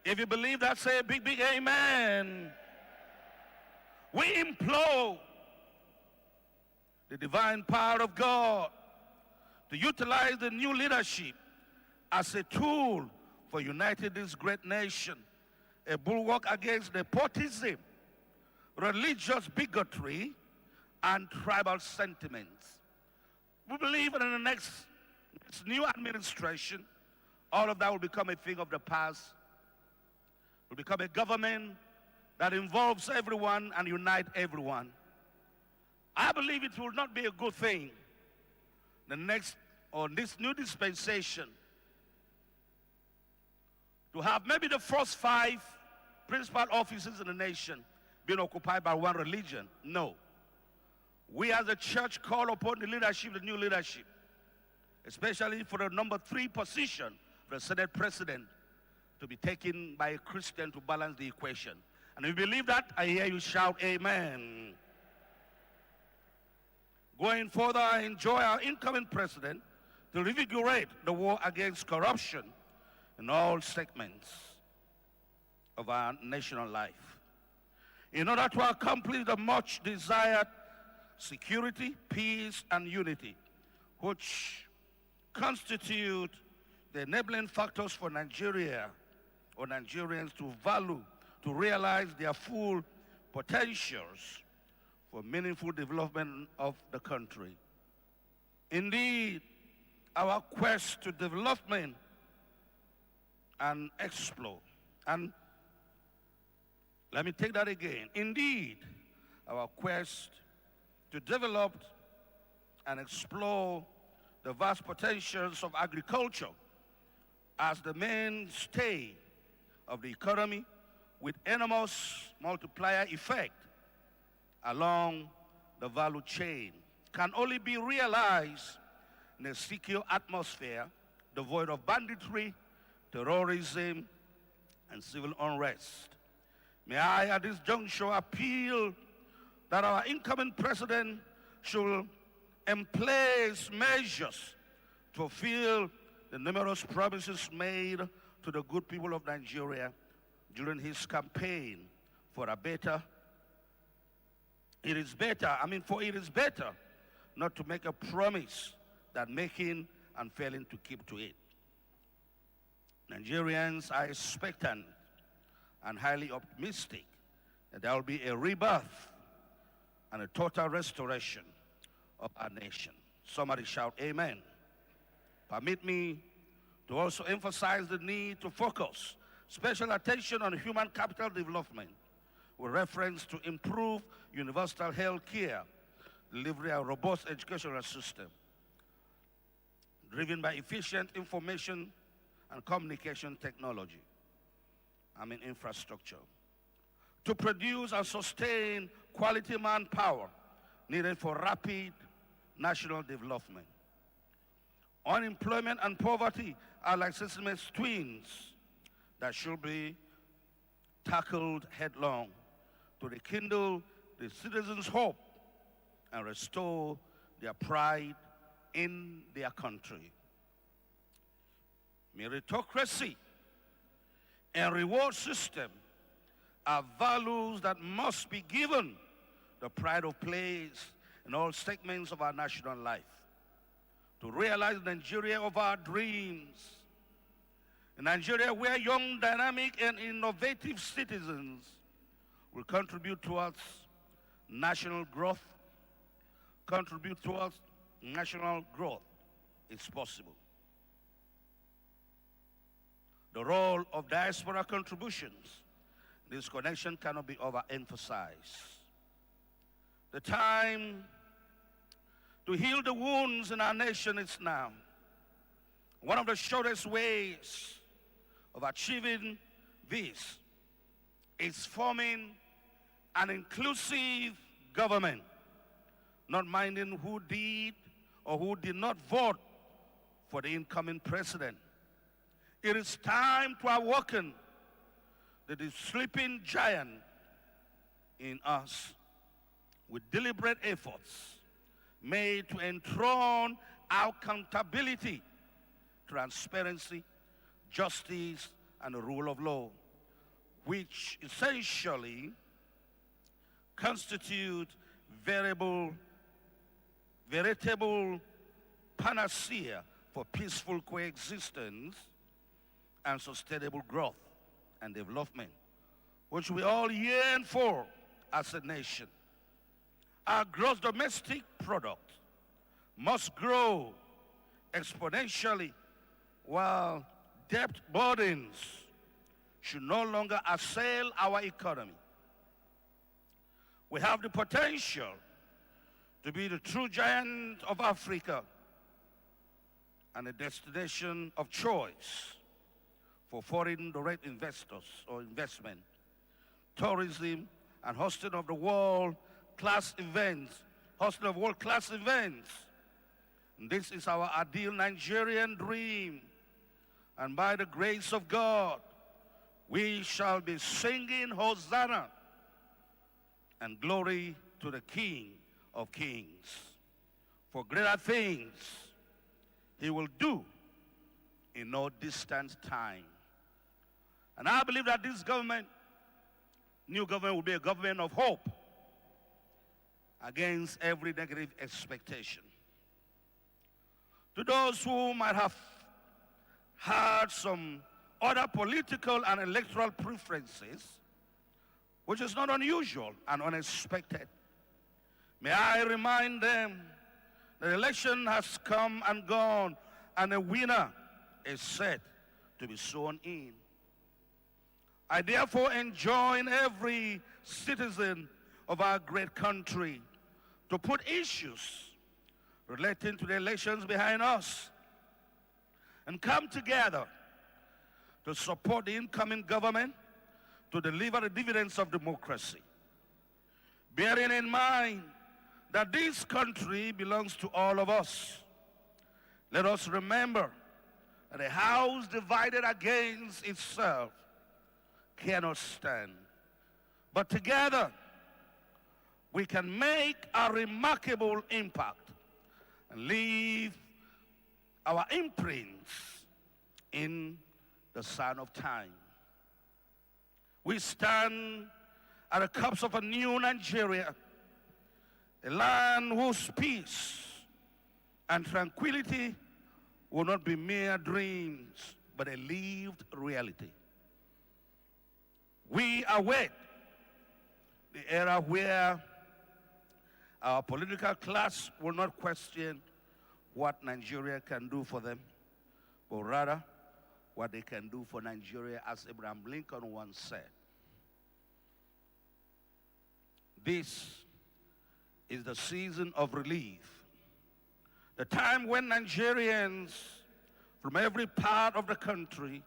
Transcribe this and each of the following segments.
If you believe that, say a big, big amen. We implore the divine power of God to utilize the new leadership as a tool for uniting this great nation, a bulwark against nepotism, religious bigotry, and tribal sentiments. We believe that in the next new administration, all of that will become a thing of the past. Will become a government that involves everyone and unite everyone. I believe it will not be a good thing this new dispensation to have maybe the first 5 principal offices in the nation being occupied by one religion. No. We as a church call upon the leadership, the new leadership, especially for the number 3 position, for the Senate President, to be taken by a Christian to balance the equation. And if you believe that, I hear you shout amen. Going further, I enjoy our incoming president to revigorate the war against corruption in all segments of our national life. In order to accomplish the much desired security, peace, and unity, which constitute the enabling factors for Nigeria or Nigerians to value, to realize their full potentials for meaningful development of the country. Indeed, our quest to development and explore, and let me take that again. Indeed, our quest to develop and explore the vast potentials of agriculture as the mainstay of the economy with enormous multiplier effect along the value chain can only be realized in a secure atmosphere devoid of banditry, terrorism, and civil unrest. May I at this juncture appeal that our incoming president should emplace measures to fulfill the numerous promises made to the good people of Nigeria during his campaign for a better. It is better not to make a promise than making and failing to keep to it. Nigerians are expectant and highly optimistic that there will be a rebirth and a total restoration of our nation. Somebody shout amen. Permit me to also emphasize the need to focus special attention on human capital development with reference to improve universal health care, delivery of a robust educational system, driven by efficient information and communication technology, infrastructure, to produce and sustain quality manpower needed for rapid national development. Unemployment and poverty are like Siamese twins that should be tackled headlong to rekindle the citizens' hope and restore their pride in their country. Meritocracy and reward system are values that must be given the pride of place in all segments of our national life to realize Nigeria of our dreams. A Nigeria where young, dynamic, and innovative citizens will contribute towards national growth. Is possible. The role of diaspora contributions in this connection cannot be overemphasized. The time to heal the wounds in our nation is now. One of the shortest ways of achieving this is forming an inclusive government, not minding who did or who did not vote for the incoming president. It is time to awaken the sleeping giant in us with deliberate efforts made to enthrone accountability, transparency, justice, and the rule of law. which essentially constitute veritable panacea for peaceful coexistence and sustainable growth and development, which we all yearn for as a nation. Our gross domestic product must grow exponentially, while debt burdens should no longer assail our economy. We have the potential to be the true giant of Africa and a destination of choice for foreign direct investors or investment, tourism, and hosting of the world-class events, And this is our ideal Nigerian dream. And by the grace of God, we shall be singing Hosanna and glory to the King of Kings. For greater things he will do in no distant time. And I believe that this government, new government, will be a government of hope against every negative expectation. To those who might have had some other political and electoral preferences, which is not unusual and unexpected, may I remind them that the election has come and gone, and a winner is set to be sworn in. I therefore enjoin every citizen of our great country to put issues relating to the elections behind us and come together to support the incoming government to deliver the dividends of democracy. Bearing in mind that this country belongs to all of us, let us remember that a house divided against itself cannot stand. But together, we can make a remarkable impact and leave our imprints in the sand of time. We stand at the cups of a new Nigeria, a land whose peace and tranquility will not be mere dreams, but a lived reality. We await the era where our political class will not question what Nigeria can do for them, but rather what they can do for Nigeria, as Abraham Lincoln once said. This is the season of relief, the time when Nigerians from every part of the country,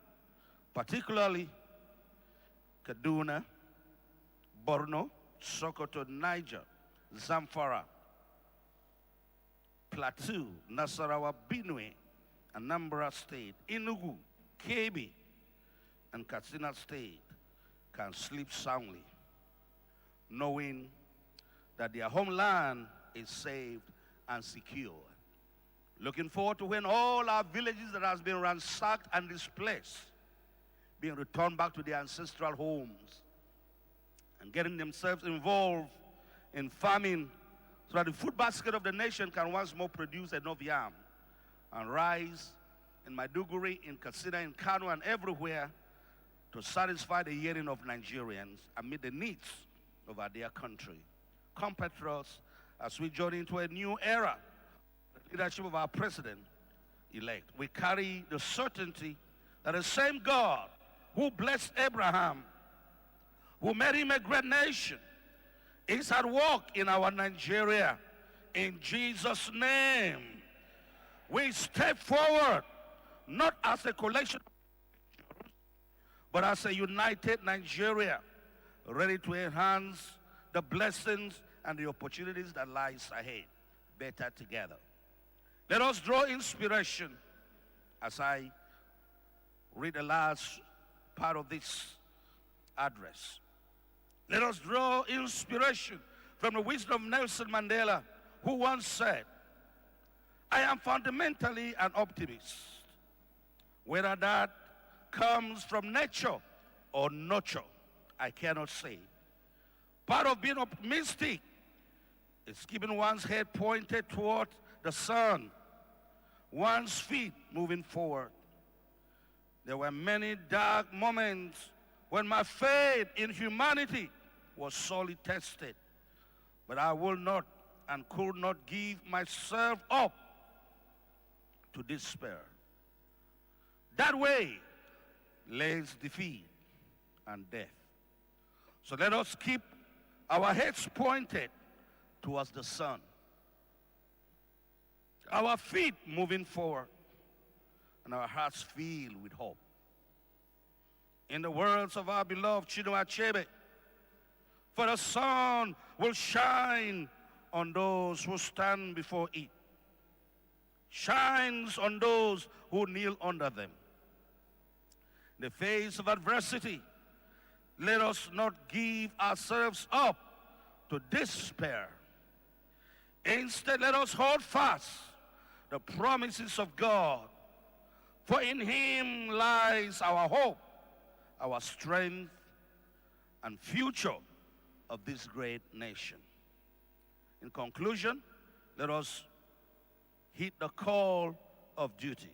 particularly Kaduna, Borno, Sokoto, Niger, Zamfara, Plateau, Nasarawa, Benue, Anambra State, Enugu, Kebbi, and Katsina State can sleep soundly, knowing that their homeland is saved and secure. Looking forward to when all our villages that has been ransacked and displaced being returned back to their ancestral homes and getting themselves involved in farming so that the food basket of the nation can once more produce enough yam and rice in Maiduguri, in Katsina, in Kano, and everywhere to satisfy the yearning of Nigerians and meet the needs of our dear country. Compatriots, as we journey into a new era, the leadership of our president-elect, we carry the certainty that the same God who blessed Abraham, who made him a great nation, is at work in our Nigeria. In Jesus' name, we step forward, not as a collection, but as a united Nigeria, ready to enhance the blessings and the opportunities that lies ahead, better together. Let us draw inspiration as I read the last part of this address. Let us draw inspiration from the wisdom of Nelson Mandela, who once said, I am fundamentally an optimist, whether that comes from nature or nurture. I cannot say. Part of being optimistic is keeping one's head pointed toward the sun, one's feet moving forward. There were many dark moments when my faith in humanity was sorely tested, but I will not and could not give myself up to despair. That way lays defeat and death. So let us keep our heads pointed towards the sun, our feet moving forward, and our hearts filled with hope. In the words of our beloved Chinua Achebe, for the sun will shine on those who stand before it, shines on those who kneel under them. In the face of adversity, let us not give ourselves up to despair. Instead, let us hold fast the promises of God, for in Him lies our hope, our strength, and future of this great nation. In conclusion, let us heed the call of duty.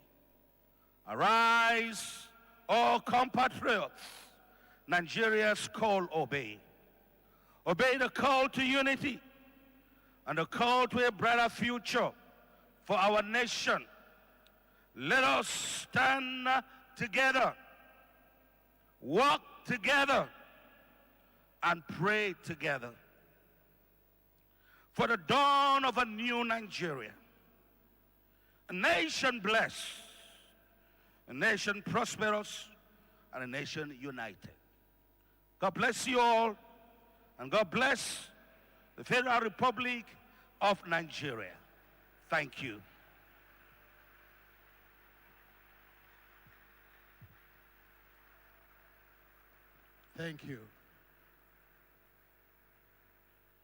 Arise, all compatriots, Nigeria's call obey. Obey the call to unity and the call to a brighter future for our nation. Let us stand together, walk together, and pray together for the dawn of a new Nigeria, a nation blessed, a nation prosperous, and a nation united. God bless you all, and God bless the Federal Republic of Nigeria. Thank you. Thank you.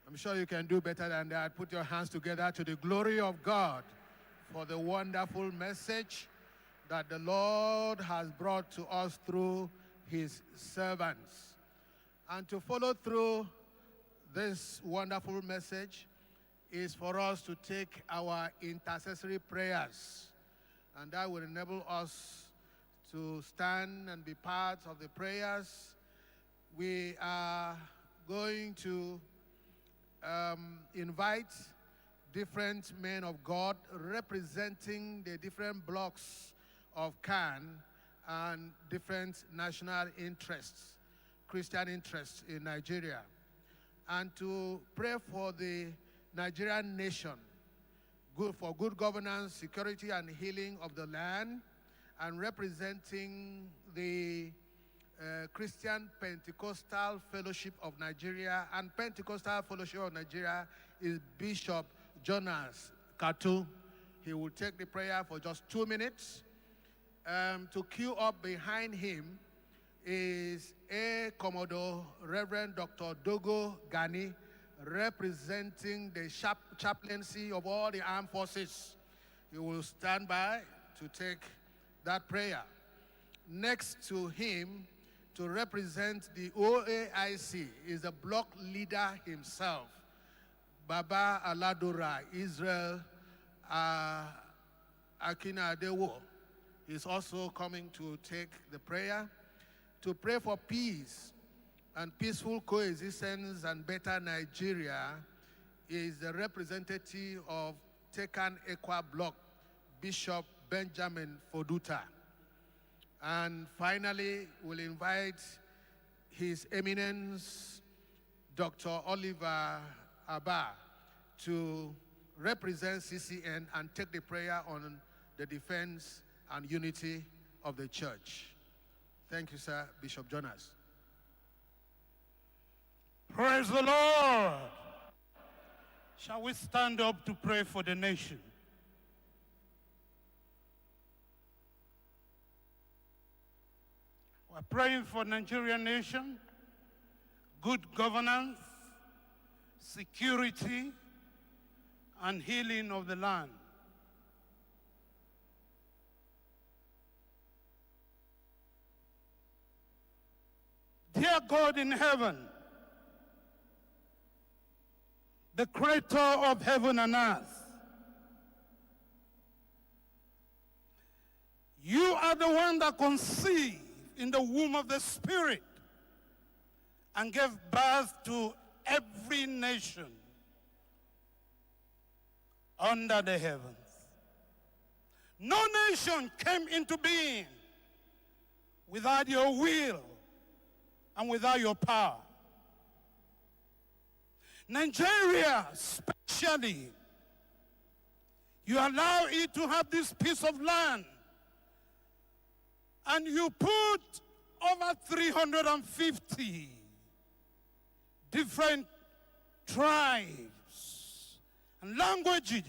I'm sure you can do better than that. Put your hands together to the glory of God for the wonderful message that the Lord has brought to us through His servants. And to follow through this wonderful message is for us to take our intercessory prayers, and that will enable us to stand and be part of the prayers. We are going to invite different men of God representing the different blocks of CAN and different national interests, Christian interests in Nigeria, and to pray for the Nigerian nation, for good governance, security, and healing of the land, and representing the Christian Pentecostal Fellowship of Nigeria. And Pentecostal Fellowship of Nigeria is Bishop Jonas Katu. He will take the prayer for just 2 minutes. To queue up behind him is A Commodore Reverend Dr. Dogo Gani, representing the chaplaincy of all the armed forces. He will stand by to take that prayer. Next to him, to represent the OAIC, is the block leader himself, Baba Aladura Israel Akinadewo. He's also coming to take the prayer. To pray for peace and peaceful coexistence and better Nigeria is the representative of Tekan Ekwa Block, Bishop Benjamin Foduta. And finally, we'll invite His Eminence, Dr. Oliver Abba, to represent CCN and take the prayer on the defense and unity of the church. Thank you, sir. Bishop Jonas. Praise the Lord. Shall we stand up to pray for the nation? We're praying for Nigerian nation, good governance, security, and healing of the land. Dear God in heaven, the creator of heaven and earth, you are the one that conceived in the womb of the Spirit and gave birth to every nation under the heavens. No nation came into being without your will and without your power. Nigeria, especially, you allow it to have this piece of land, and you put over 350 different tribes and languages,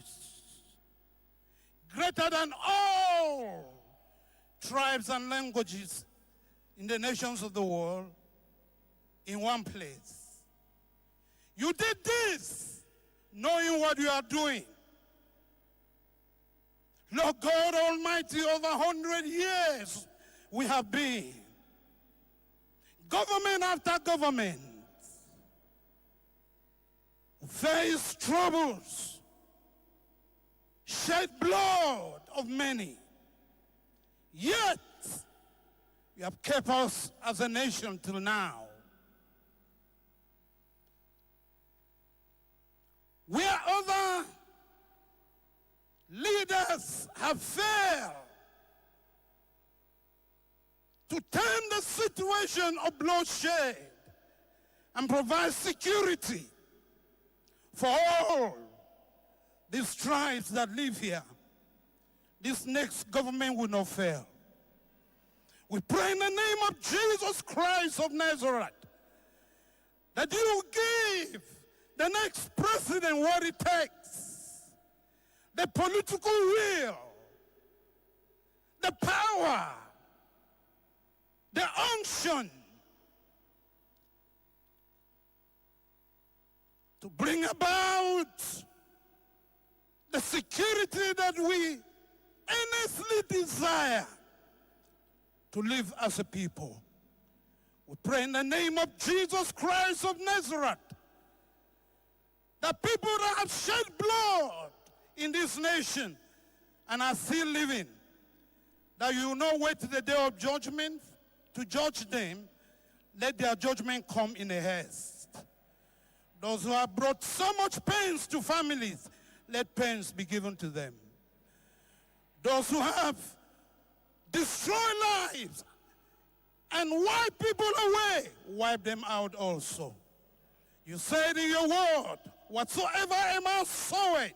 greater than all tribes and languages in the nations of the world, in one place. You did this knowing what you are doing. Lord God Almighty, over 100 years we have been, government after government, faced troubles, shed blood of many. Yet, you have kept us as a nation till now. Where other leaders have failed to turn the situation of bloodshed and provide security for all these tribes that live here, this next government will not fail. We pray in the name of Jesus Christ of Nazareth that you give the next president what it takes, the political will, the power, the unction to bring about the security that we earnestly desire to live as a people. We pray in the name of Jesus Christ of Nazareth that people that have shed blood in this nation and are still living, that you will not wait to the day of judgment to judge them. Let their judgment come in a haste. Those who have brought so much pains to families, let pains be given to them. Those who have destroyed lives and wiped people away, wipe them out also. You said in your word, whatsoever a man soweth,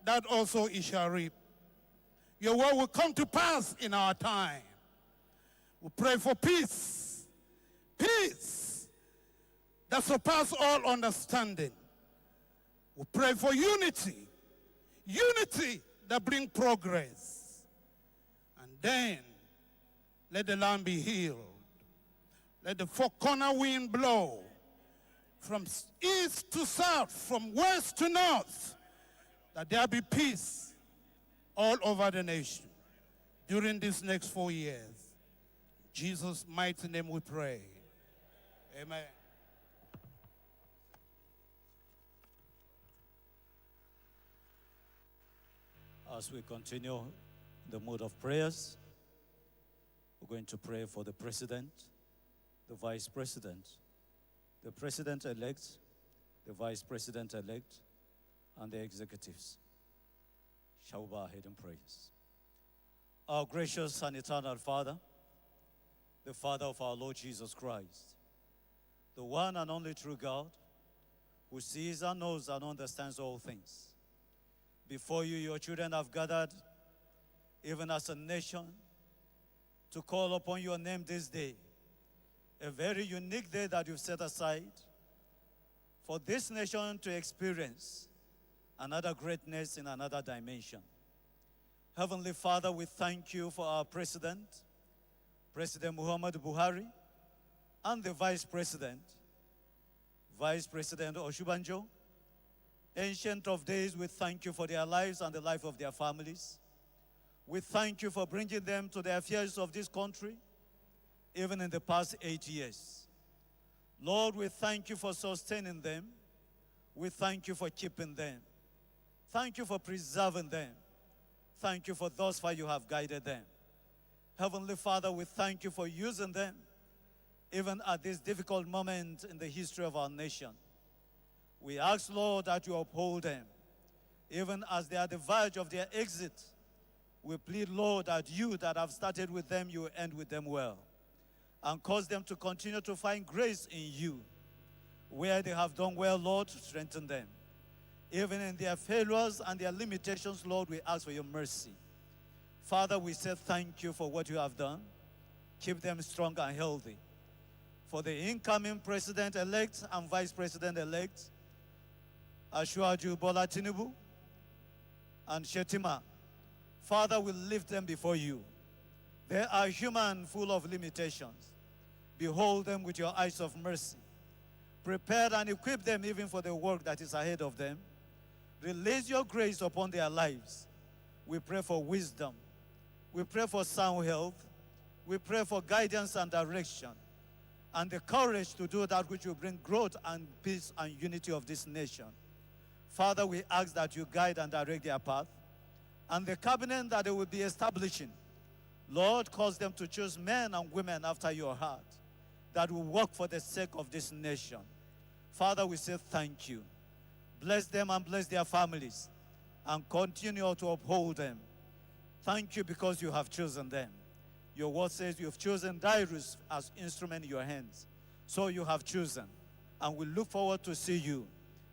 that also he shall reap. Your word will come to pass in our time. We pray for peace, peace that surpasses all understanding. We pray for unity, unity that brings progress. And then let the land be healed. Let the four-corner wind blow from east to south, from west to north, that there be peace all over the nation during these next 4 years. In Jesus' mighty name we pray. Amen. As we continue the mode of prayers, we're going to pray for the president, the vice president, the president-elect, the vice president-elect, and the executives. Shall we bow our head in praise? Our gracious and eternal Father, the Father of our Lord Jesus Christ, the one and only true God, who sees and knows and understands all things. Before you, your children have gathered, even as a nation, to call upon your name this day, a very unique day that you've set aside for this nation to experience another greatness in another dimension. Heavenly Father, we thank you for our President, President Muhammadu Buhari, and the Vice President Osinbajo. Ancient of days, we thank you for their lives and the life of their families. We thank you for bringing them to the affairs of this country, even in the past 8 years. Lord, we thank you for sustaining them. We thank you for keeping them. Thank you for preserving them. Thank you for thus far you have guided them. Heavenly Father, we thank you for using them, even at this difficult moment in the history of our nation. We ask, Lord, that you uphold them, even as they are at the verge of their exit. We plead, Lord, that you that have started with them, you will end with them well, and cause them to continue to find grace in you. Where they have done well, Lord, strengthen them. Even in their failures and their limitations, Lord, we ask for your mercy. Father, we say thank you for what you have done. Keep them strong and healthy. For the incoming president-elect and vice president-elect, ASUU Bola Tinubu and Shetima, Father, we lift them before you. They are human, full of limitations. Behold them with your eyes of mercy. Prepare and equip them even for the work that is ahead of them. Release your grace upon their lives. We pray for wisdom. We pray for sound health. We pray for guidance and direction, and the courage to do that which will bring growth and peace and unity of this nation. Father, we ask that you guide and direct their path, and the cabinet that they will be establishing, Lord, cause them to choose men and women after your heart that will work for the sake of this nation. Father, we say thank you. Bless them and bless their families, and continue to uphold them. Thank you because you have chosen them. Your word says you have chosen Darius as instrument in your hands. So you have chosen, and we look forward to see you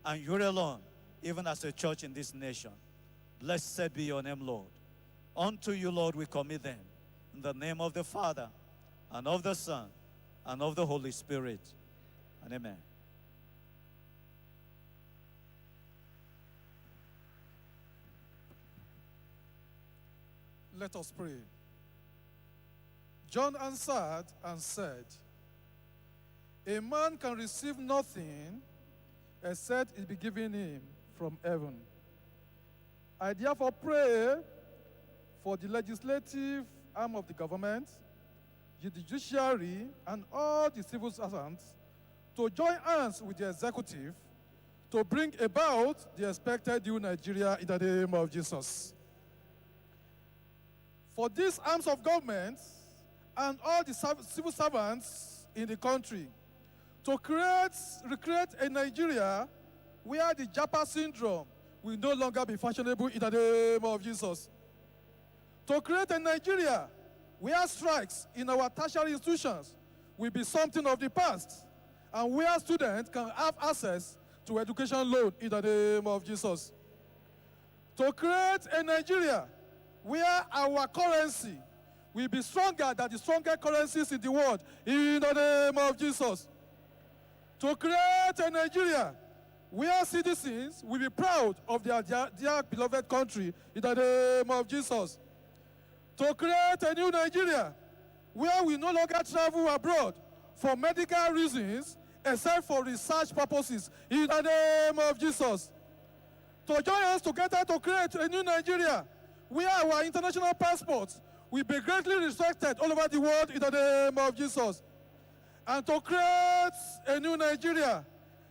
and you alone, even as a church in this nation. Blessed be your name, Lord. Unto you, Lord, we commit them. In the name of the Father, and of the Son, and of the Holy Spirit. And amen. Let us pray. John answered and said, a man can receive nothing except it be given him from heaven. I therefore pray for the legislative arm of the government, the judiciary, and all the civil servants to join hands with the executive to bring about the expected new Nigeria in the name of Jesus. For these arms of government and all the civil servants in the country to recreate a Nigeria where the Japa syndrome will no longer be fashionable in the name of Jesus. To create a Nigeria where strikes in our tertiary institutions will be something of the past, and where students can have access to education loan in the name of Jesus. To create a Nigeria where our currency will be stronger than the strongest currencies in the world in the name of Jesus. To create a Nigeria where citizens will be proud of their dear beloved country in the name of Jesus. To create a new Nigeria where we no longer travel abroad for medical reasons except for research purposes in the name of Jesus. To join us together to create a new Nigeria where our international passports will be greatly respected all over the world in the name of Jesus. And to create a new Nigeria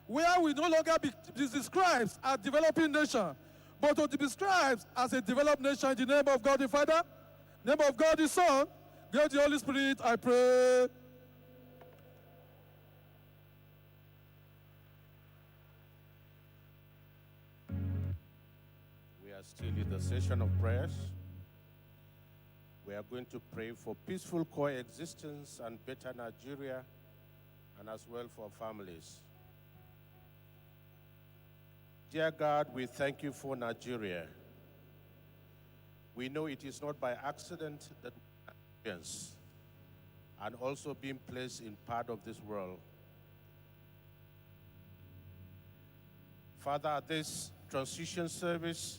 where we no longer be described as a developing nation, but to be described as a developed nation in the name of God the Father, name of God the Son, God the Holy Spirit, I pray. We are still in the session of prayers. We are going to pray for peaceful coexistence and better Nigeria, and as well for families. Dear God, we thank you for Nigeria. We know it is not by accident that Nigerians and also being placed in part of this world. Father, at this transition service,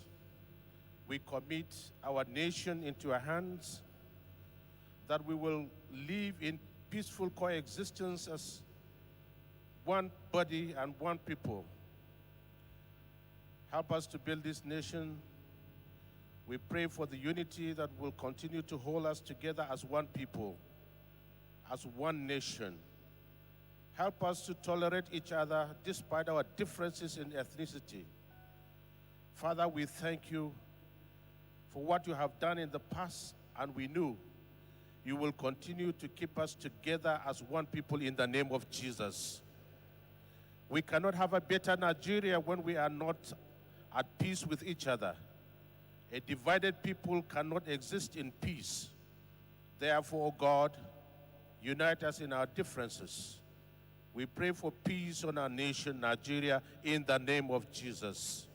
we commit our nation into your hands, that we will live in peaceful coexistence as one body and one people. Help us to build this nation. We pray for the unity that will continue to hold us together as one people, as one nation. Help us to tolerate each other despite our differences in ethnicity. Father, we thank you for what you have done in the past, and we know you will continue to keep us together as one people in the name of Jesus. We cannot have a better Nigeria when we are not at peace with each other. A divided people cannot exist in peace. Therefore, God, unite us in our differences. We pray for peace on our nation, Nigeria, in the name of Jesus.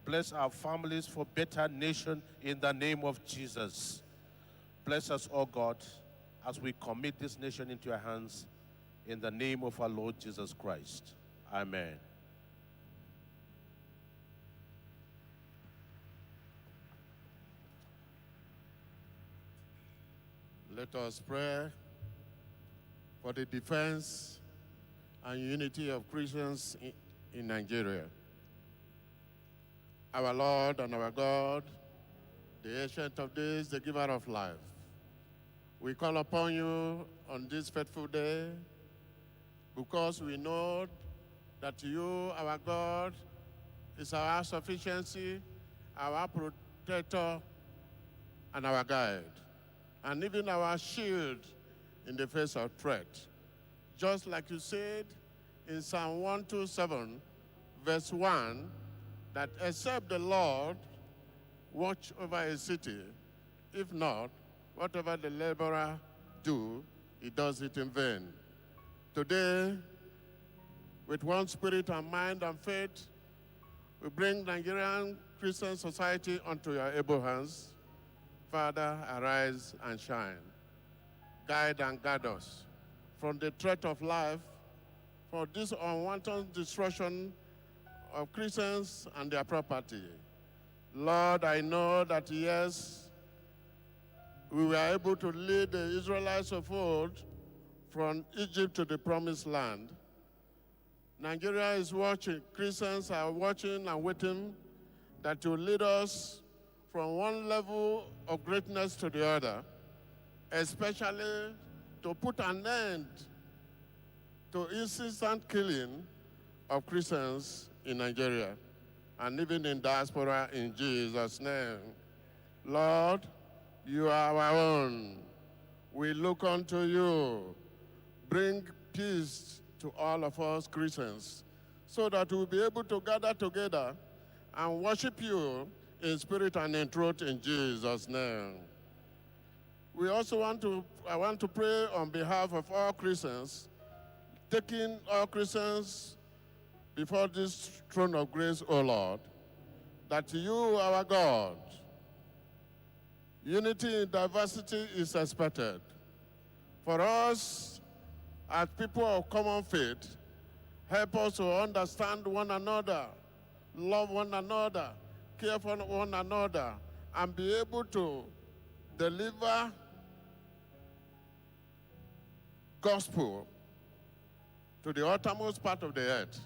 Bless our families for better nation in the name of Jesus. Bless us, oh God, as we commit this nation into your hands in the name of our Lord Jesus Christ. Amen. Let us pray for the defense and unity of Christians in Nigeria. Our Lord and our God, the Ancient of Days, the Giver of life, we call upon you on this fateful day because we know that you, our God, is our sufficiency, our protector, and our guide, and even our shield in the face of threat. Just like you said in Psalm 127, verse 1, that except the Lord watch over a city, if not, whatever the laborer do, he does it in vain. Today, with one spirit and mind and faith, we bring Nigerian Christian society unto your able hands. Father, arise and shine. Guide and guide us from the threat of life, for this unwanted destruction of Christians and their property. Lord, I know that yes, we were able to lead the Israelites of old from Egypt to the promised land. Nigeria is watching, Christians are watching and waiting that you lead us from one level of greatness to the other, especially to put an end to incessant killing of Christians in Nigeria and even in diaspora in Jesus' name. Lord, you are our own. We look unto you. Bring peace to all of us Christians so that we'll be able to gather together and worship you in spirit and in truth in Jesus' name. We also I want to pray on behalf of all Christians, taking all Christians before this throne of grace, O Lord, that you, our God, unity in diversity is expected. For us, as people of common faith, help us to understand one another, love one another, care for one another, and be able to deliver gospel to the uttermost part of the earth.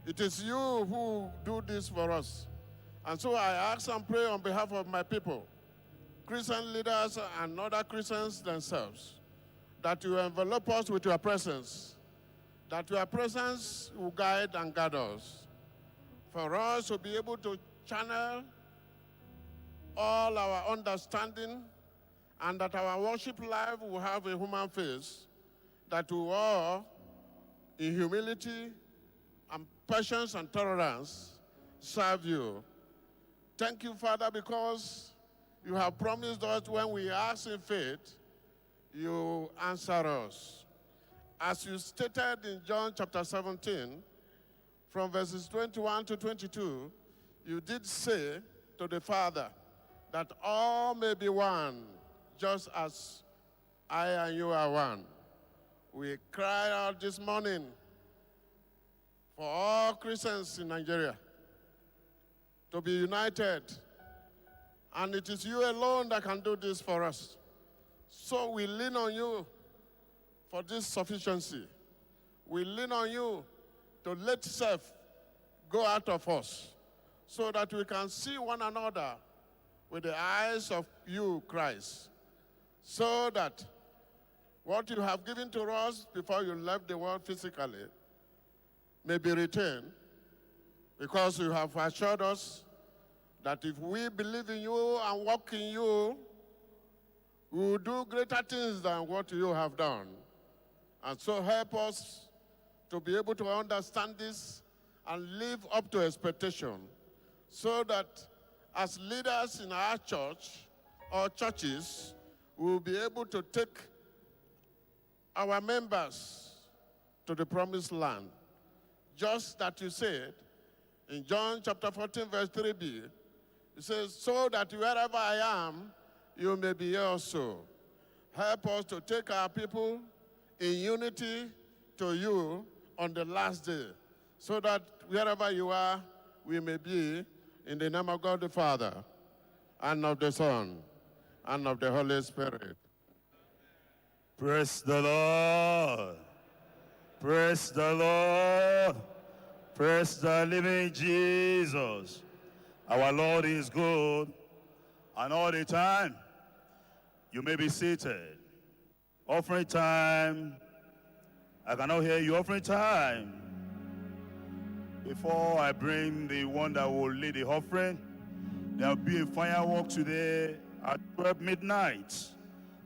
It is you who do this for us. And so I ask and pray on behalf of my people, Christian leaders and other Christians themselves, that you envelop us with your presence, that your presence will guide and guide us, for us to be able to channel all our understanding, and that our worship life will have a human face, that we all, in humility and patience and tolerance, serve you. Thank you, Father, because you have promised us when we ask in faith, you answer us. As you stated in John chapter 17, from verses 21 to 22, you did say to the Father that all may be one, just as I and you are one. We cry out this morning for all Christians in Nigeria to be united. And it is you alone that can do this for us. So we lean on you for this sufficiency. We lean on you to let self go out of us so that we can see one another with the eyes of you, Christ, so that what you have given to us before you left the world physically may be retained, because you have assured us that if we believe in you and walk in you, we will do greater things than what you have done. And so help us to be able to understand this and live up to expectation, so that as leaders in our church or churches, we will be able to take our members to the promised land. Just that you said in John chapter 14, verse 3b, it says, so that wherever I am, you may be here also. Help us to take our people in unity to you on the last day, so that wherever you are, we may be, in the name of God the Father, and of the Son, and of the Holy Spirit. Praise the Lord. Praise the Lord. Praise the living Jesus. Our Lord is good, and all the time. You may be seated. Offering time. I cannot hear you. Offering time. Before I bring the one that will lead the offering, there will be a firework today at 12 midnight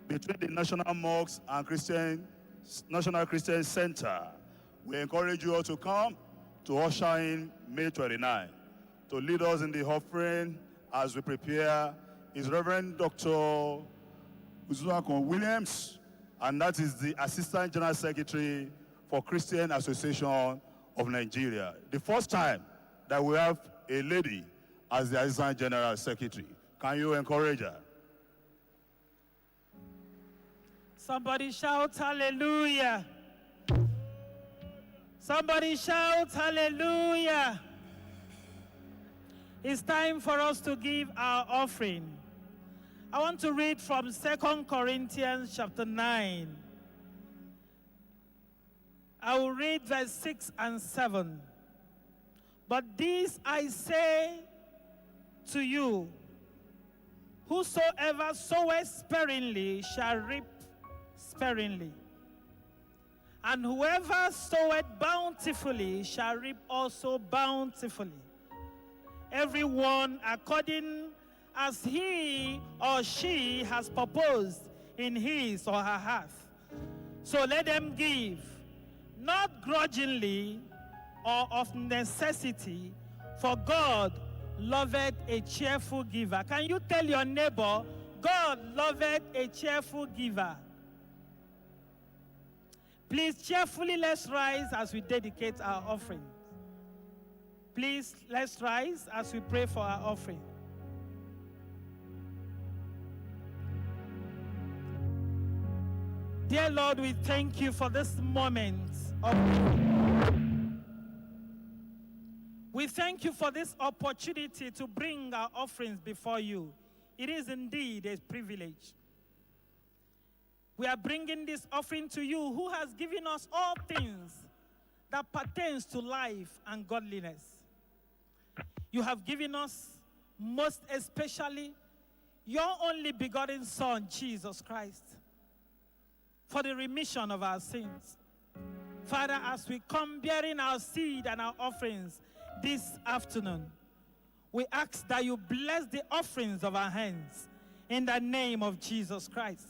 between the National Mosque and National Christian Center. We encourage you all to come to usher in May 29. To lead us in the offering as we prepare is Reverend Dr. Uzuakon Williams, and that is the Assistant General Secretary for Christian Association of Nigeria. The first time that we have a lady as the Assistant General Secretary. Can you encourage her? Somebody shout hallelujah. Somebody shout hallelujah. It's time for us to give our offering. I want to read from 2 Corinthians chapter 9. I will read verse 6 and 7. But this I say to you, whosoever soweth sparingly shall reap sparingly, and whoever soweth bountifully shall reap also bountifully. Everyone according as he or she has purposed in his or her heart. So let them give, not grudgingly or of necessity, for God loveth a cheerful giver. Can you tell your neighbor, God loveth a cheerful giver? Please cheerfully let's rise as we dedicate our offering. Please let's rise as we pray for our offering. Dear Lord, we thank you for this moment we thank you for this opportunity to bring our offerings before you. It is indeed a privilege. We are bringing this offering to you, who has given us all things that pertains to life and godliness. You have given us, most especially, your only begotten Son, Jesus Christ, for the remission of our sins. Father, as we come bearing our seed and our offerings this afternoon, we ask that you bless the offerings of our hands in the name of Jesus Christ.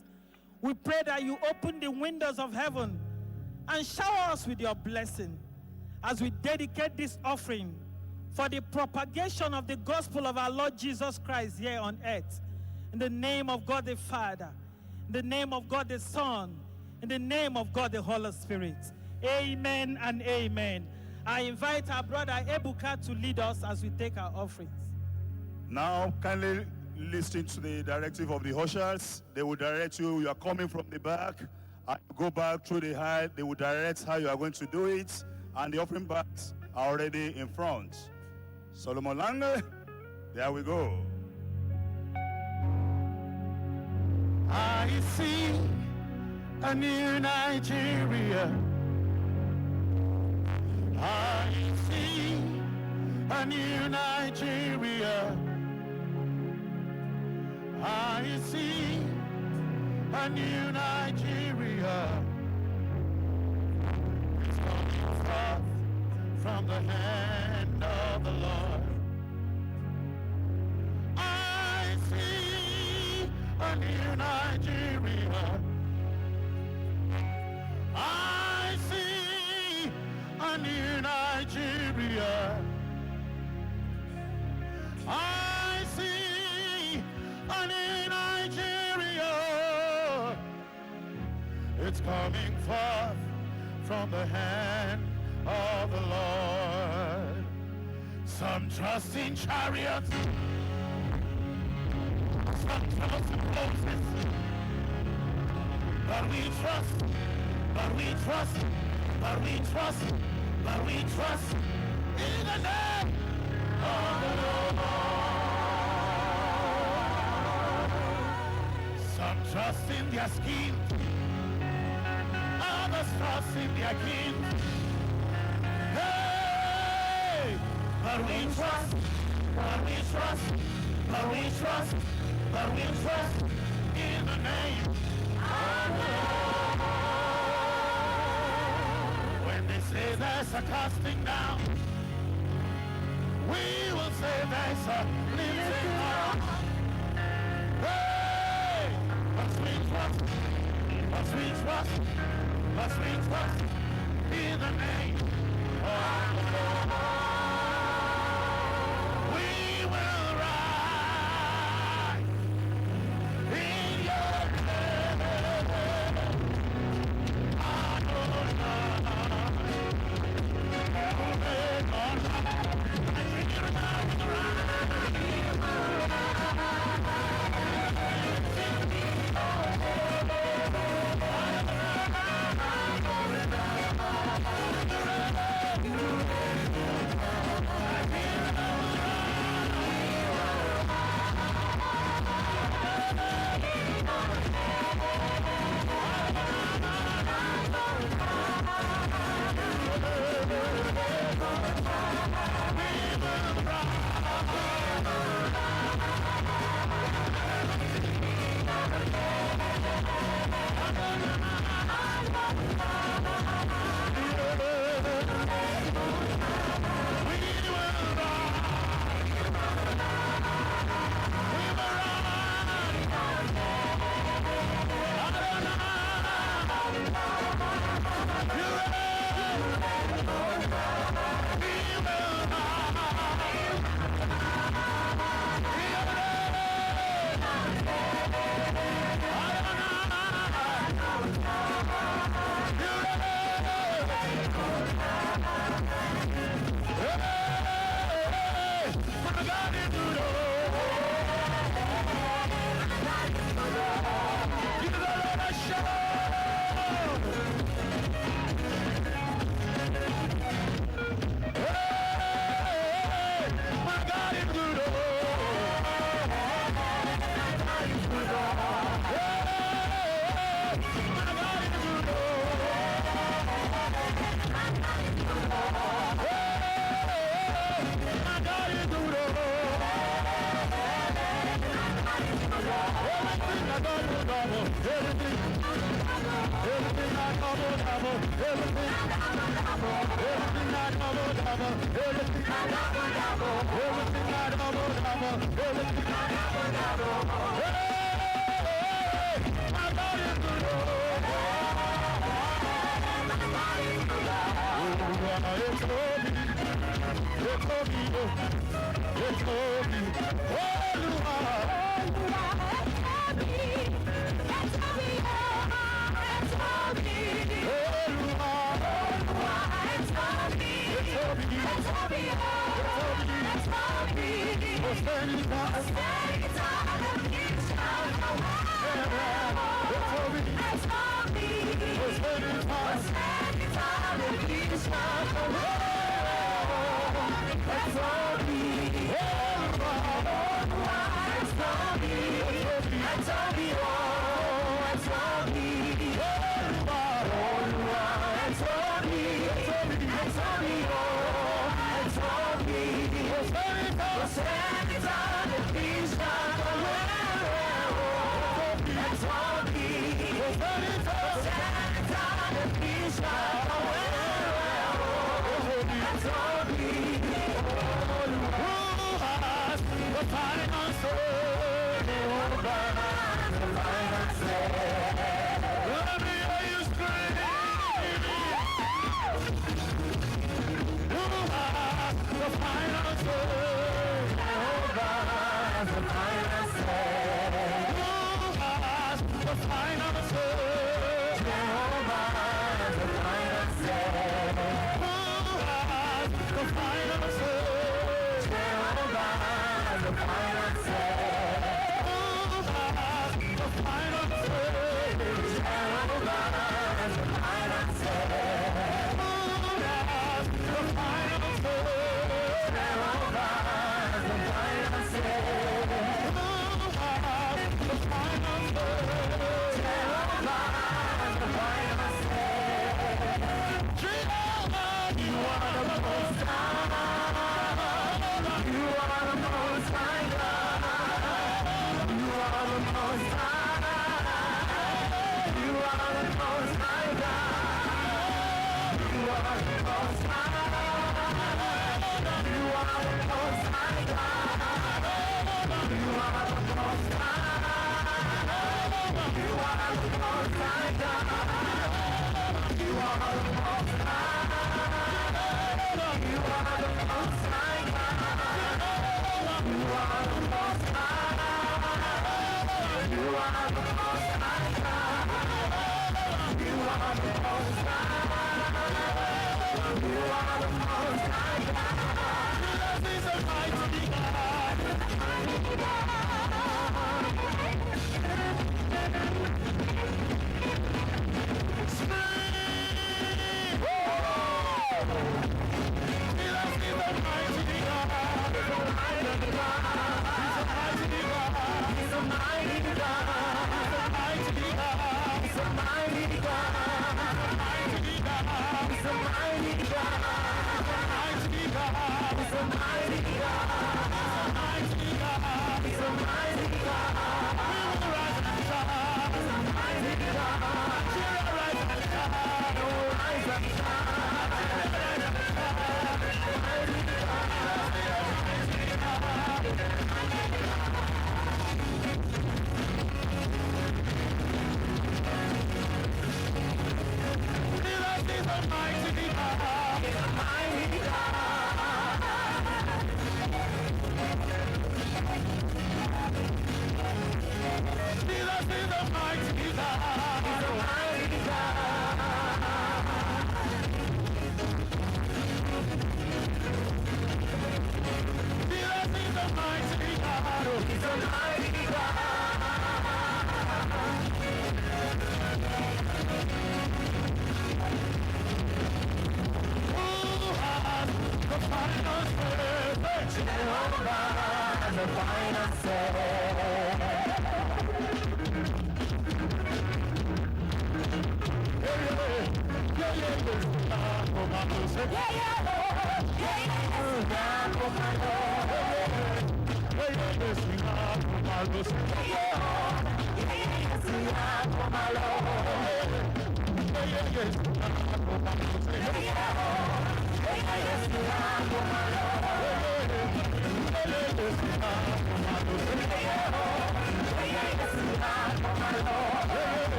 We pray that you open the windows of heaven and shower us with your blessing as we dedicate this offering for the propagation of the gospel of our Lord Jesus Christ here on earth. In the name of God the Father, in the name of God the Son, in the name of God the Holy Spirit. Amen and amen. I invite our brother Ebuka to lead us as we take our offerings. Now, kindly listen to the directive of the ushers. They will direct you. You are coming from the back. Go back through the high. They will direct how you are going to do it. And the offering bags are already in front. Solomon Lange, there we go. I see a new Nigeria. I see a new Nigeria. I see a new Nigeria. Nigeria is coming forth from the hand of the Lord. I see a new Nigeria. I see a new Nigeria. I see a new Nigeria. It's coming forth from the hand of the Lord. Some trust in chariots, some trust in horses, but we trust, but we trust, but we trust, but we trust in the name of the Lord. Some trust in their skin, others trust in their king. Hey, but we trust, but we trust, but we trust, but we trust in the name of the Lord. When they say there's a casting down, we will say there's a lifting up. Hey, but we trust, but we trust, but we trust in the name of the Lord. We will rise in your name. It's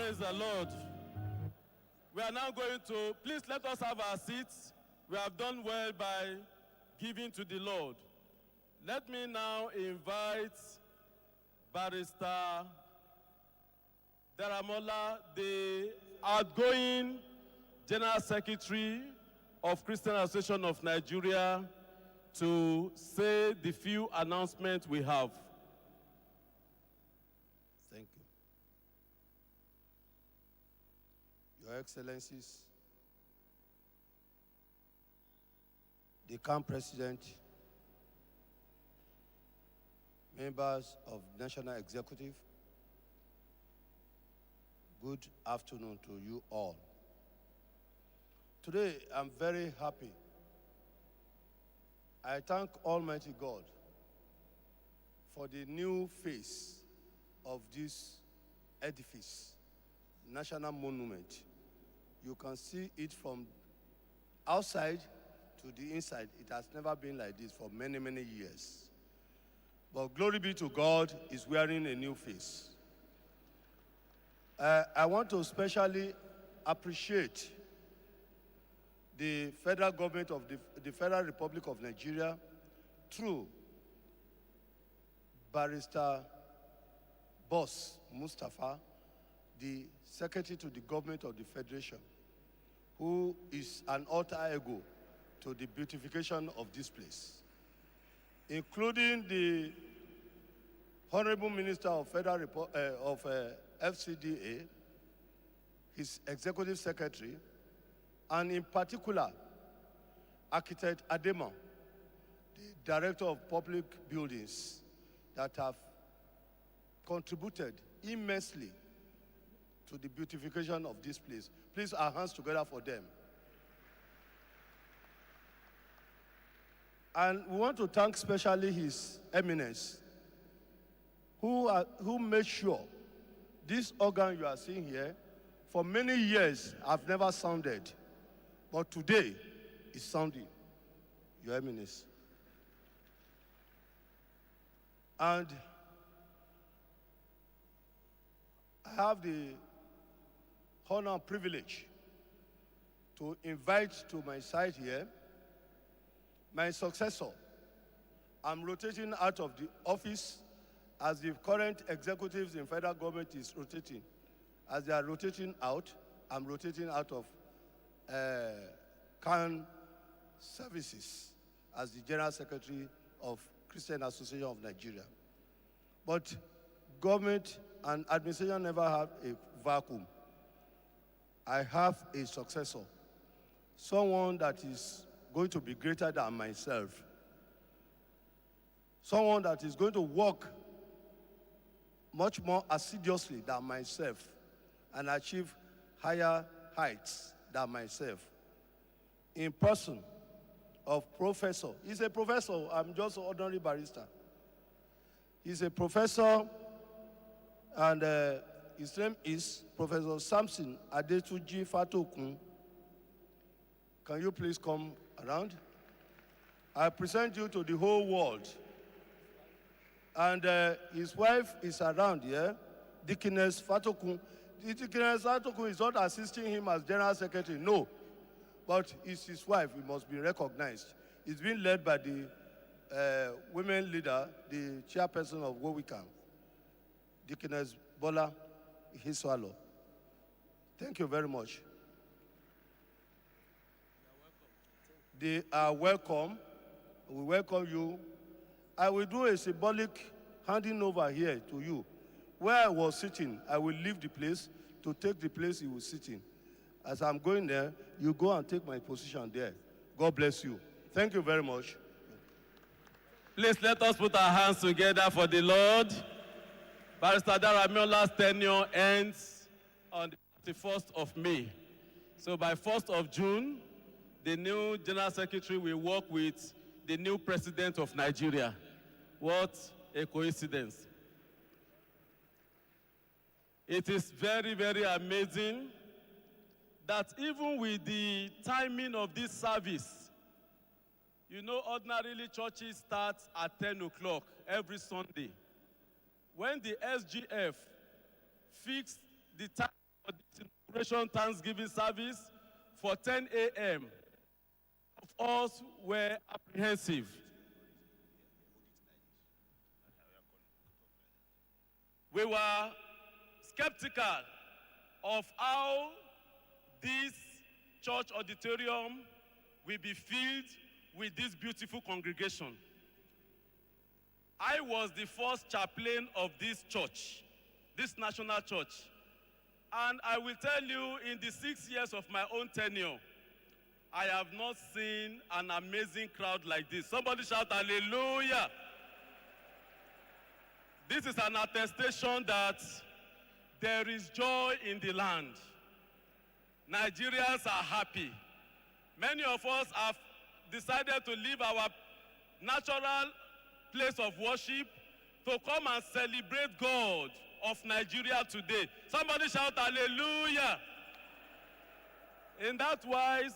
Praise the Lord. We are now going to, please let us have our seats. We have done well by giving to the Lord. Let me now invite Barrister Daramola, the outgoing General Secretary of Christian Association of Nigeria, to say the few announcements we have. Thank you. Your Excellencies, the camp president, members of National Executive, good afternoon to you all. Today, I'm very happy. I thank Almighty God for the new face of this edifice, national monument. You can see it from outside to the inside. It has never been like this for many, many years. But glory be to God, is wearing a new face. I want to especially appreciate the federal government of the Federal Republic of Nigeria through Barrister Boss Mustafa, the Secretary to the Government of the Federation, who is an alter ego to the beautification of this place, including the Honorable Minister of FCDA, his Executive Secretary, and in particular, Architect Adema, the Director of Public Buildings, that have contributed immensely to the beautification of this place. Please, our hands together for them. And we want to thank especially His Eminence, who made sure this organ you are seeing here, for many years, have never sounded. But today, it's sounding, Your Eminence. And I have the honor and privilege to invite to my side here my successor. I'm rotating out of the office as the current executives in federal government is rotating. As they are rotating out, I'm rotating out of CAN Services as the General Secretary of Christian Association of Nigeria. But government and administration never have a vacuum. I have a successor, someone that is going to be greater than myself, someone that is going to work much more assiduously than myself and achieve higher heights than myself. In person of professor. He's a professor, I'm just an ordinary barrister. He's a professor, and his name is Professor Samson Adetuji Fatokun. Can you please come around? I present you to the whole world. And his wife is around here, Deaconess Fatokun. Deaconess Fatokun is not assisting him as General Secretary, no. But it's his wife, he must be recognized. It's being led by the women leader, the chairperson of Wowicam, Deaconess Bola Bolawole. Thank you very much. They are welcome. We welcome you. I will do a symbolic handing over here to you. Where I was sitting, I will leave the place to take the place he was sitting. As I'm going there, you go and take my position there. God bless you. Thank you very much. Please let us put our hands together for the Lord. Barrister Daramola's tenure ends on the 1st of May. So by 1st of June, the new General Secretary will work with the new President of Nigeria. What a coincidence. It is very, very amazing that even with the timing of this service, you know, ordinarily churches start at 10 o'clock every Sunday. When the SGF fixed the time for this inauguration Thanksgiving service for 10 a.m. of us were apprehensive. We were skeptical of how this church auditorium will be filled with this beautiful congregation. I was the first chaplain of this church, this national church. And I will tell you, in the 6 years of my own tenure, I have not seen an amazing crowd like this. Somebody shout hallelujah. This is an attestation that there is joy in the land. Nigerians are happy. Many of us have decided to leave our natural place of worship to come and celebrate God of Nigeria today. Somebody shout hallelujah. In that wise,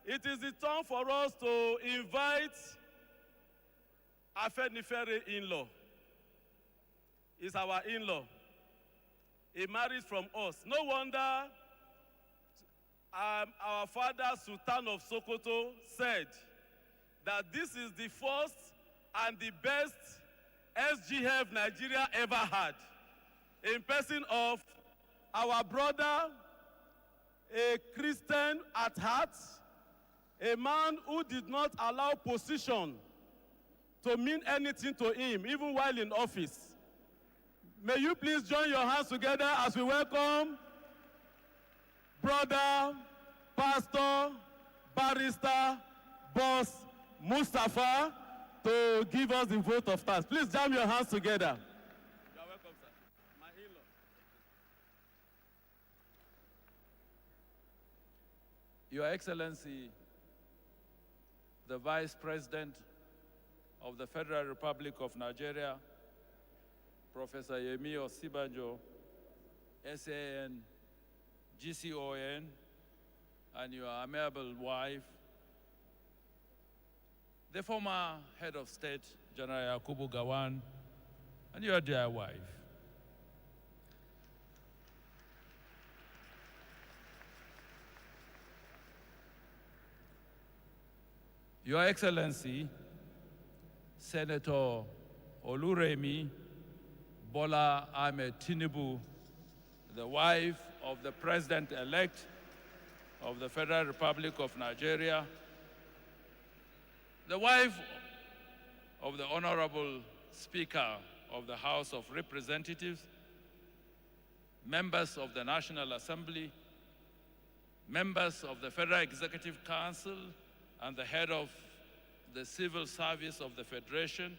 it is the turn for us to invite Afenifere in-law. He's our in-law. He married from us. No wonder our father, Sultan of Sokoto, said that this is the first and the best SGF Nigeria ever had. In person of our brother, a Christian at heart, a man who did not allow position to mean anything to him, even while in office. May you please join your hands together as we welcome brother, pastor, barrister, boss, Mustafa, to give us the vote of thanks. Please jam your hands together. You are welcome, sir. My in-law. Your Excellency, the Vice President of the Federal Republic of Nigeria, Professor Yemi Osinbajo, SAN, GCON, and your amiable wife, the former head of state, General Yakubu Gowon, and your dear wife. Your Excellency, Senator Oluremi Bola Ahmed Tinubu, the wife of the President-elect of the Federal Republic of Nigeria, the wife of the Honorable Speaker of the House of Representatives, members of the National Assembly, members of the Federal Executive Council, and the head of the Civil Service of the Federation,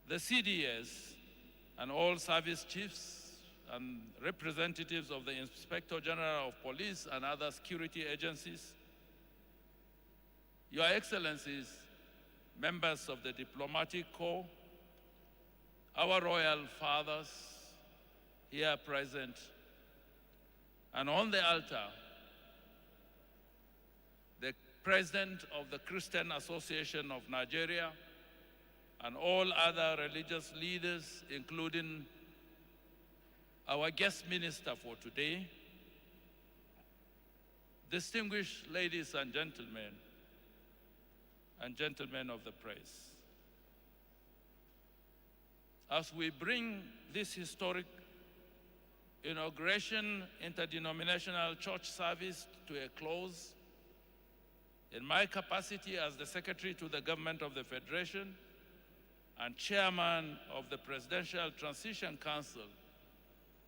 the CDS, and all service chiefs and representatives of the Inspector General of Police and other security agencies, Your Excellencies, members of the Diplomatic Corps, our royal fathers here present, and on the altar, the President of the Christian Association of Nigeria, and all other religious leaders, including our guest minister for today, distinguished ladies and gentlemen of the press. As we bring this historic inauguration interdenominational church service to a close, in my capacity as the Secretary to the Government of the Federation and Chairman of the Presidential Transition Council,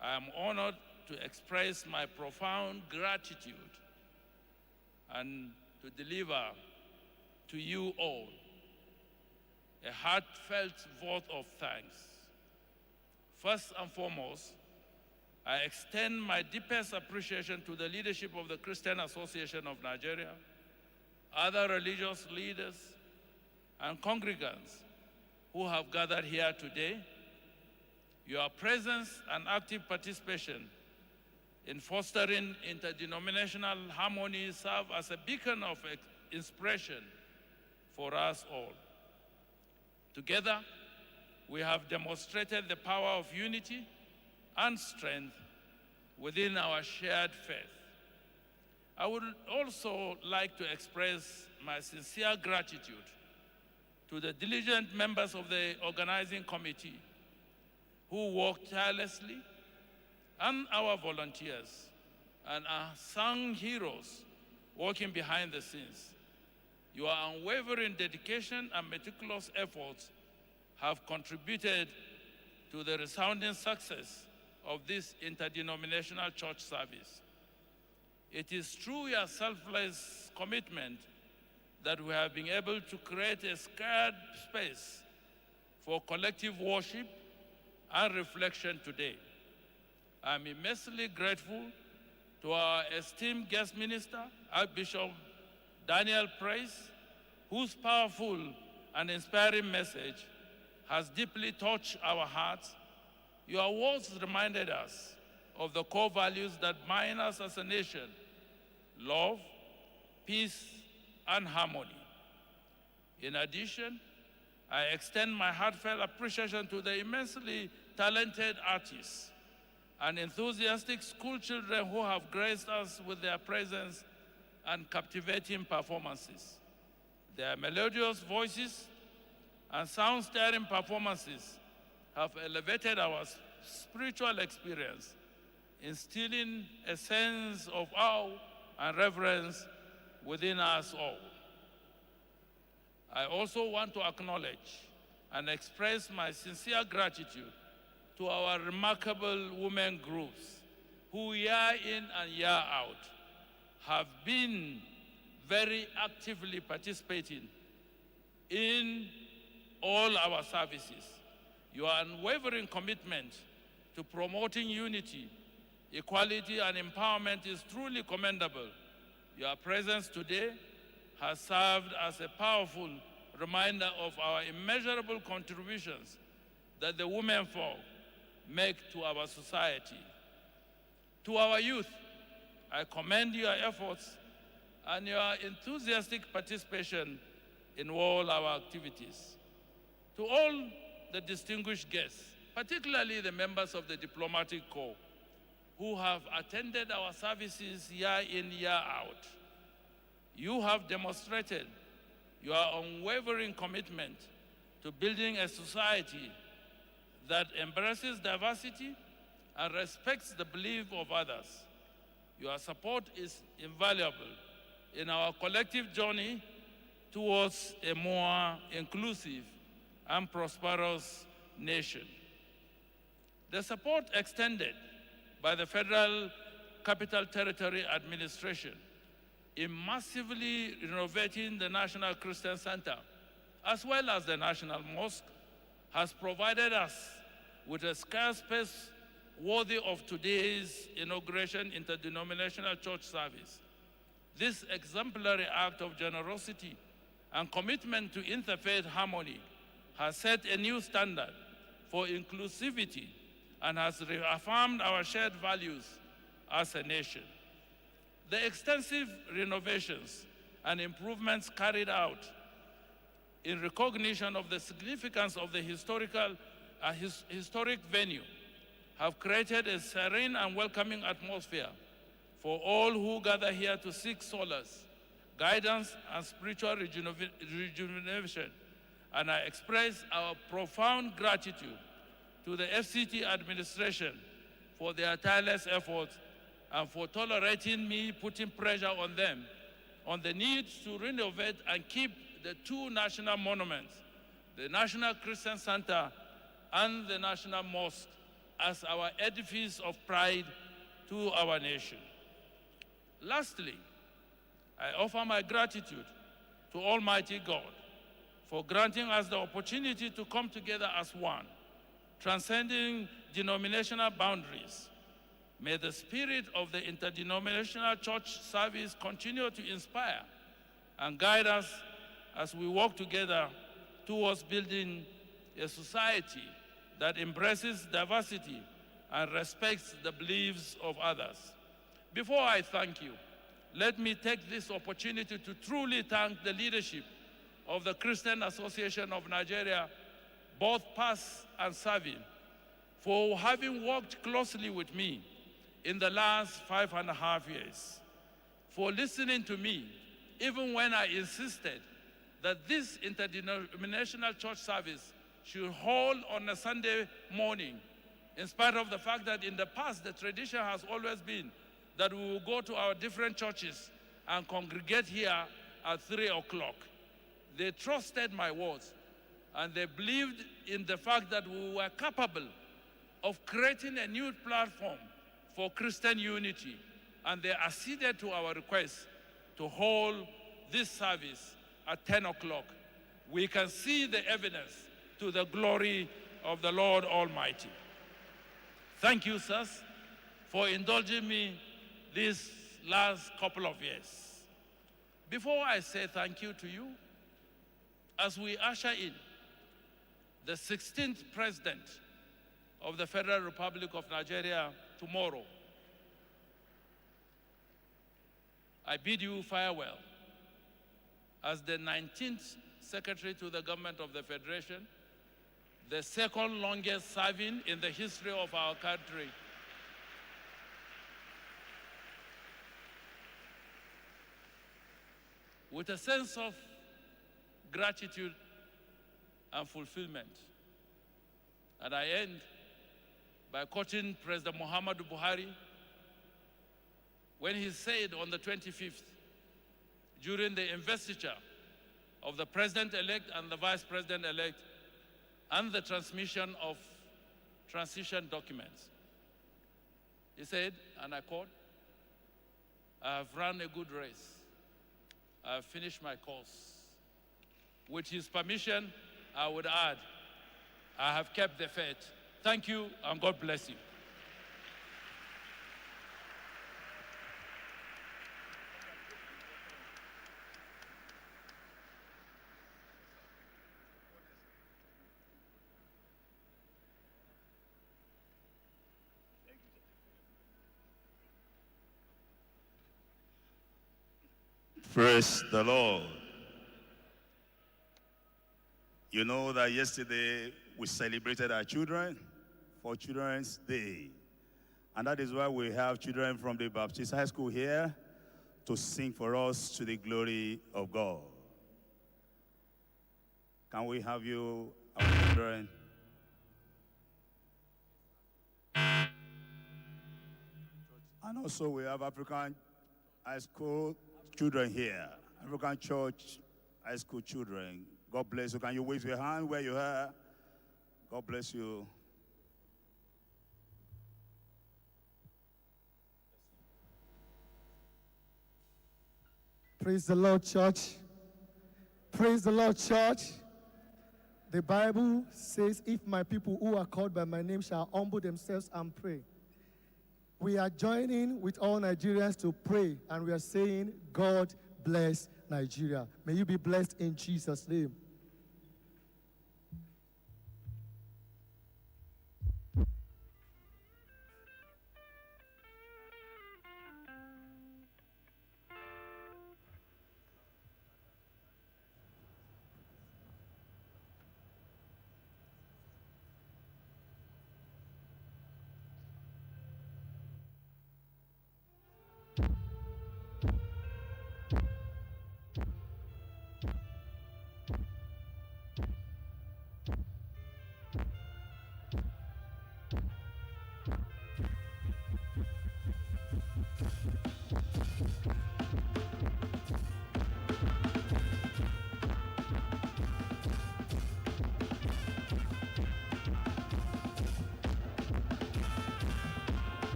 I am honored to express my profound gratitude and to deliver to you all a heartfelt vote of thanks. First and foremost, I extend my deepest appreciation to the leadership of the Christian Association of Nigeria, other religious leaders, and congregants who have gathered here today. Your presence and active participation in fostering interdenominational harmony serve as a beacon of inspiration for us all. Together, we have demonstrated the power of unity and strength within our shared faith. I would also like to express my sincere gratitude to the diligent members of the organizing committee who worked tirelessly, and our volunteers and our sung heroes working behind the scenes. Your unwavering dedication and meticulous efforts have contributed to the resounding success of this interdenominational church service. It is through your selfless commitment that we have been able to create a sacred space for collective worship and reflection today. I'm immensely grateful to our esteemed guest minister, Archbishop Daniel Price, whose powerful and inspiring message has deeply touched our hearts. Your words reminded us of the core values that bind us as a nation: love, peace, and harmony. In addition, I extend my heartfelt appreciation to the immensely talented artists and enthusiastic school children who have graced us with their presence and captivating performances. Their melodious voices and sound-stirring performances have elevated our spiritual experience, instilling a sense of awe and reverence within us all. I also want to acknowledge and express my sincere gratitude to our remarkable women groups who year in and year out have been very actively participating in all our services. Your unwavering commitment to promoting unity, equality, and empowerment is truly commendable. Your presence today has served as a powerful reminder of our immeasurable contributions that the women folk make to our society. To our youth, I commend your efforts and your enthusiastic participation in all our activities. To all the distinguished guests, particularly the members of the diplomatic corps, who have attended our services year in, year out, you have demonstrated your unwavering commitment to building a society that embraces diversity and respects the belief of others. Your support is invaluable in our collective journey towards a more inclusive and prosperous nation. The support extended by the Federal Capital Territory Administration in massively renovating the National Christian Center, as well as the National Mosque, has provided us with a scarce space worthy of today's inauguration interdenominational church service. This exemplary act of generosity and commitment to interfaith harmony has set a new standard for inclusivity and has reaffirmed our shared values as a nation. The extensive renovations and improvements carried out in recognition of the significance of the historic venue have created a serene and welcoming atmosphere for all who gather here to seek solace, guidance, and spiritual rejuvenation. And I express our profound gratitude to the FCT administration for their tireless efforts and for tolerating me putting pressure on them on the need to renovate and keep the two national monuments, the National Christian Center and the National Mosque, as our edifice of pride to our nation. Lastly, I offer my gratitude to Almighty God for granting us the opportunity to come together as one, transcending denominational boundaries. May the spirit of the interdenominational church service continue to inspire and guide us as we work together towards building a society that embraces diversity and respects the beliefs of others. Before I thank you, let me take this opportunity to truly thank the leadership of the Christian Association of Nigeria, both past and serving, for having worked closely with me in the last 5.5 years, for listening to me even when I insisted that this interdenominational church service should hold on a Sunday morning, in spite of the fact that in the past the tradition has always been that we will go to our different churches and congregate here at 3 o'clock. They trusted my words, and they believed in the fact that we were capable of creating a new platform for Christian unity, and they acceded to our request to hold this service at 10 o'clock. We can see the evidence to the glory of the Lord Almighty. Thank you, sirs, for indulging me these last couple of years. Before I say thank you to you, as we usher in the 16th President of the Federal Republic of Nigeria tomorrow, I bid you farewell as the 19th Secretary to the Government of the Federation, the second longest serving in the history of our country. With a sense of gratitude and fulfillment. And I end by quoting President Muhammadu Buhari when he said on the 25th, during the investiture of the President-elect and the Vice President-elect and the transmission of transition documents. He said, and I quote, "I have run a good race. I have finished my course. With his permission, I would add, I have kept the faith. Thank you, and God bless you." Praise the Lord. You know that yesterday we celebrated our children for Children's Day. And that is why we have children from the Baptist High School here to sing for us to the glory of God. Can we have you, our children? And also we have African High School children here, African Church High School children. God bless you. Can you wave your hand where you are? God bless you. Praise the Lord, church. Praise the Lord, church. The Bible says, if my people who are called by my name shall humble themselves and pray. We are joining with all Nigerians to pray, and we are saying, God bless Nigeria. May you be blessed in Jesus' name.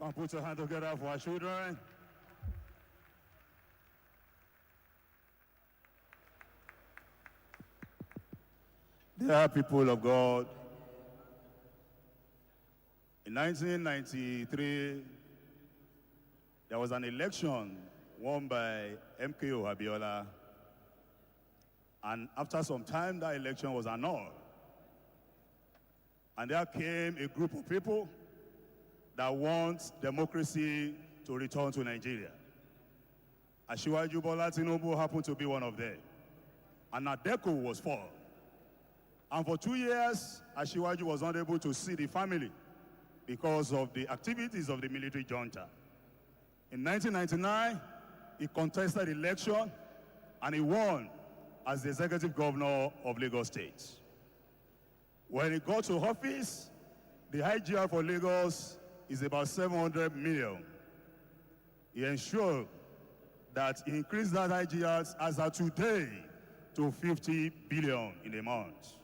Come put your hand together for our children. Dear people of God, in 1993, there was an election won by MKO Abiola, and after some time, that election was annulled. And there came a group of people that want democracy to return to Nigeria. Asiwaju Bola Tinubu happened to be one of them. And Adeco was formed. And for 2 years, Asiwaju was not able to see the family because of the activities of the military junta. In 1999, he contested election and he won as the executive governor of Lagos State. When he got to office, the IGR for Lagos is about 700 million. He ensured that he increased that IGR as of today to 50 billion in a month.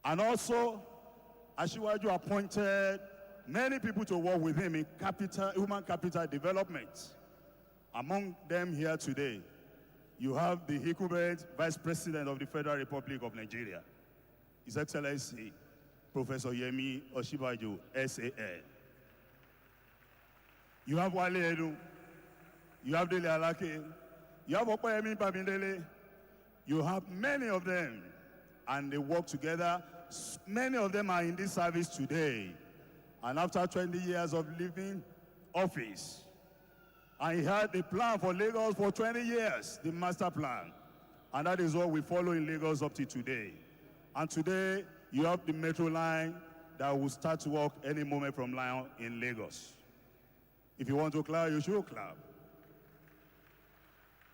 And also, Asiwaju appointed many people to work with him in human capital development. Among them here today, you have the incumbent Vice President of the Federal Republic of Nigeria, His Excellency, Professor Yemi Osinbajo, SAN. You have Wale Edu, you have Dele Alake, you have Opeyemi Bamidele, you have many of them, and they work together. Many of them are in this service today. And after 20 years of leaving office, and he had the plan for Lagos for 20 years, the master plan. And that is what we follow in Lagos up to today. And today, you have the metro line that will start to work any moment from now in Lagos. If you want to clap, you should clap.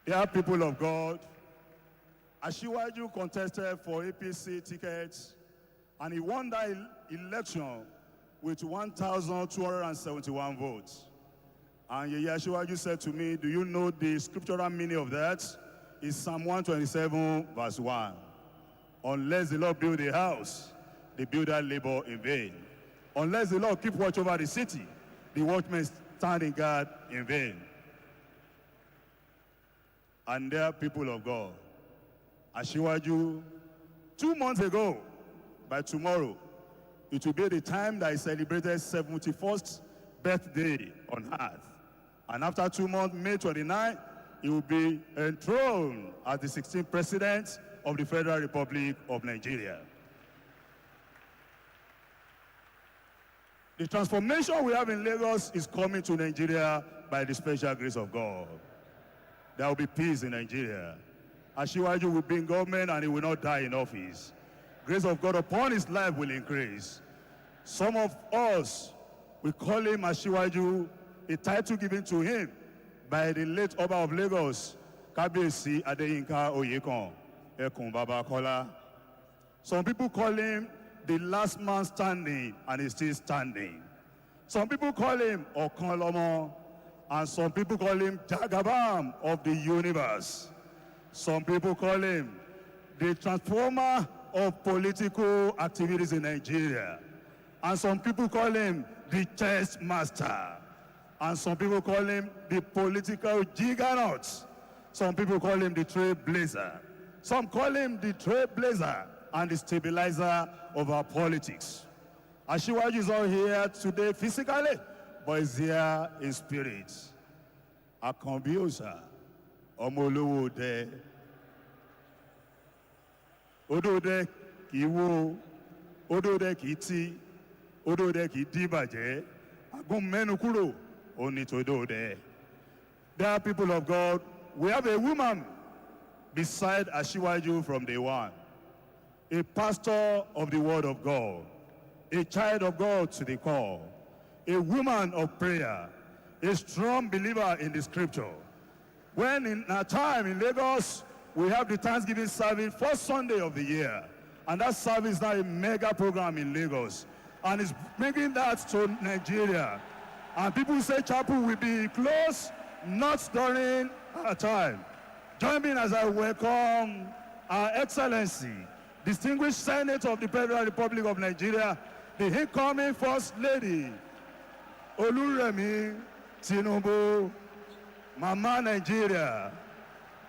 There are people of God. Asiwaju contested for APC tickets, and he won that election with 1,271 votes. And Yeye Asiwaju said to me, do you know the scriptural meaning of that? It's Psalm 127, verse 1. Unless the Lord build a house, the builder labor in vain. Unless the Lord keep watch over the city, the watchmen stand in guard in vain. And there are people of God. Asiwaju, 2 months ago, by tomorrow, it will be the time that he celebrated 71st birthday on earth. And after 2 months, May 29, he will be enthroned as the 16th president of the Federal Republic of Nigeria. The transformation we have in Lagos is coming to Nigeria by the special grace of God. There will be peace in Nigeria. Asiwaju will be in government and he will not die in office. Grace of God upon his life will increase. Some of us, we call him Asiwaju, a title given to him by the late Oba of Lagos, Kabiyesi Adeyinka Oyekon, Ekun Baba Kola. Some people call him the last man standing, and he's still standing. Some people call him Okanlomo, and some people call him Jagabam of the universe. Some people call him the transformer of political activities in Nigeria. And some people call him the chess master. And some people call him the political juggernaut. Some people call him the trailblazer. Some call him the trailblazer and the stabilizer of our politics. Asiwaju is not here today physically, but is here in spirit. Akanbi Osa, Ọmọ Olówó Odẹ. Odò Odẹ kì í wó, odò Odẹ kì í tí, odò Odẹ kì í dìbàjẹ́. Agún mẹ́nu kúrò, ó ní tòdò Odẹ. There are people of God. We have a woman beside Asiwaju from day one. A pastor of the word of God. A child of God to the core. A woman of prayer. A strong believer in the scripture. When in our time in Lagos, we have the Thanksgiving service first Sunday of the year. And that service is now a mega program in Lagos. And it's bringing that to Nigeria. And people say chapel will be closed, not during our time. Join me as I welcome our Excellency, distinguished Senator of the Federal Republic of Nigeria, the incoming First Lady, Oluremi Tinubu, Mama Nigeria,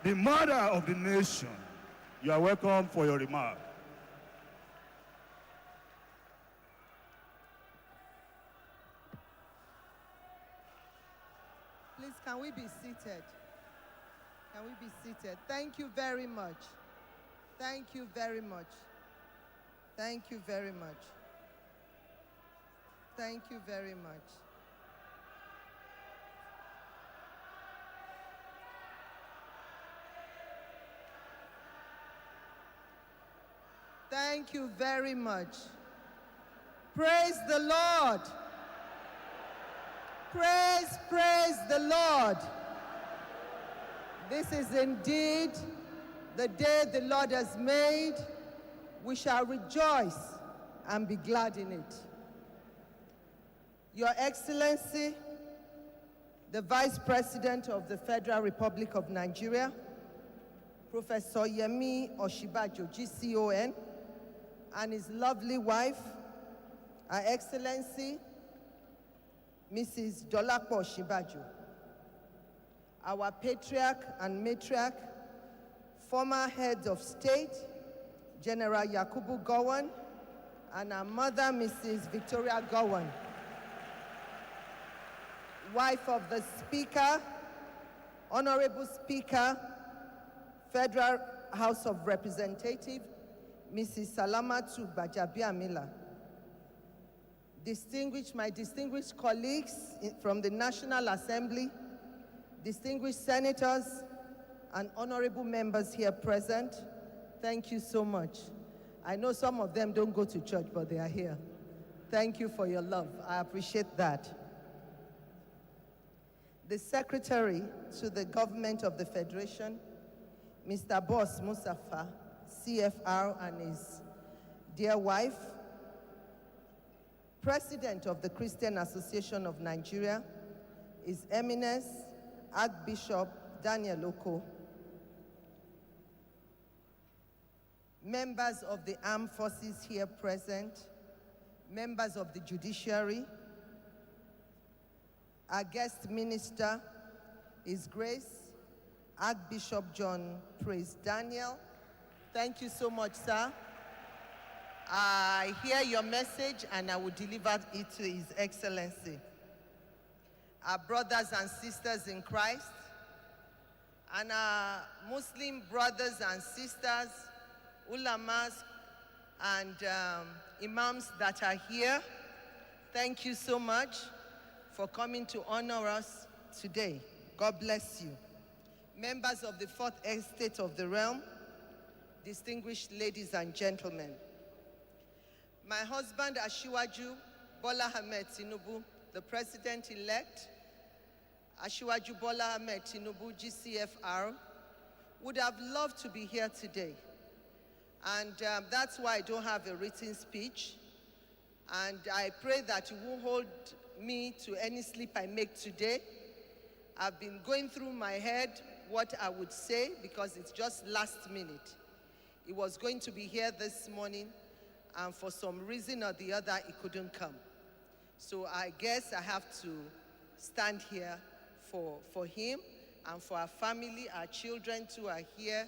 the mother of the nation. You are welcome for your remark. Please, can we be seated? Can we be seated? Thank you very much. Thank you very much. Thank you very much. Thank you very much. Thank you very much. Praise the Lord. Praise the Lord. This is indeed the day the Lord has made. We shall rejoice and be glad in it. Your Excellency, the Vice President of the Federal Republic of Nigeria, Professor Yemi Osinbajo, GCON, and his lovely wife, Her Excellency, Mrs. Dolapo Osinbajo, our patriarch and matriarch, former heads of state, General Yakubu Gowon, and our mother, Mrs. Victoria Gowon, wife of the Speaker, Honorable Speaker, Federal House of Representatives, Mrs. Salamatu Gbajabiamila, my distinguished colleagues from the National Assembly, distinguished senators, and honorable members here present, thank you so much. I know some of them don't go to church, but they are here. Thank you for your love. I appreciate that. The Secretary to the Government of the Federation, Mr. Boss Musafa, CFR, and his dear wife, President of the Christian Association of Nigeria, His Eminence Archbishop Daniel Oko, members of the armed forces here present, members of the judiciary, our guest minister, His Grace Archbishop John Praise Daniel. Thank you so much, sir. I hear your message and I will deliver it to His Excellency. Our brothers and sisters in Christ, and our Muslim brothers and sisters, ulamas and imams that are here, thank you so much for coming to honor us today. God bless you. Members of the Fourth Estate of the Realm, distinguished ladies and gentlemen, my husband Asiwaju Bola Tinubu, the President-elect, Asiwaju Bola Tinubu, GCFR, would have loved to be here today. And that's why I don't have a written speech. And I pray that you won't hold me to any slip I make today. I've been going through my head what I would say because it's just last minute. It was going to be here this morning, and for some reason or the other, it couldn't come. So I guess I have to stand here for him and for our family. Our children too are here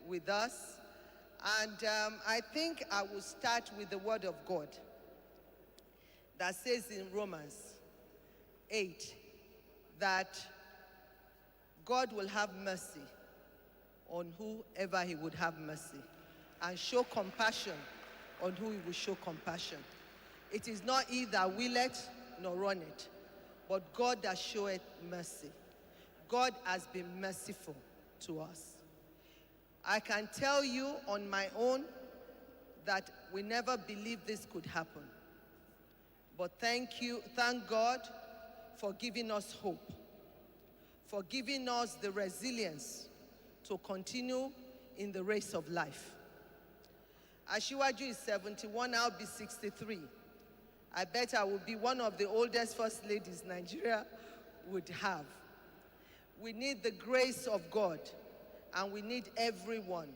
with us. And I think I will start with the word of God that says in Romans 8 that God will have mercy on whoever he would have mercy and show compassion on who he will show compassion. It is not he that willeth nor runneth, but God that showeth mercy. God has been merciful to us. I can tell you on my own that we never believed this could happen. But thank God for giving us hope, for giving us the resilience to continue in the race of life. Asiwaju is 71, I'll be 63. I bet I will be one of the oldest first ladies Nigeria would have. We need the grace of God, and we need everyone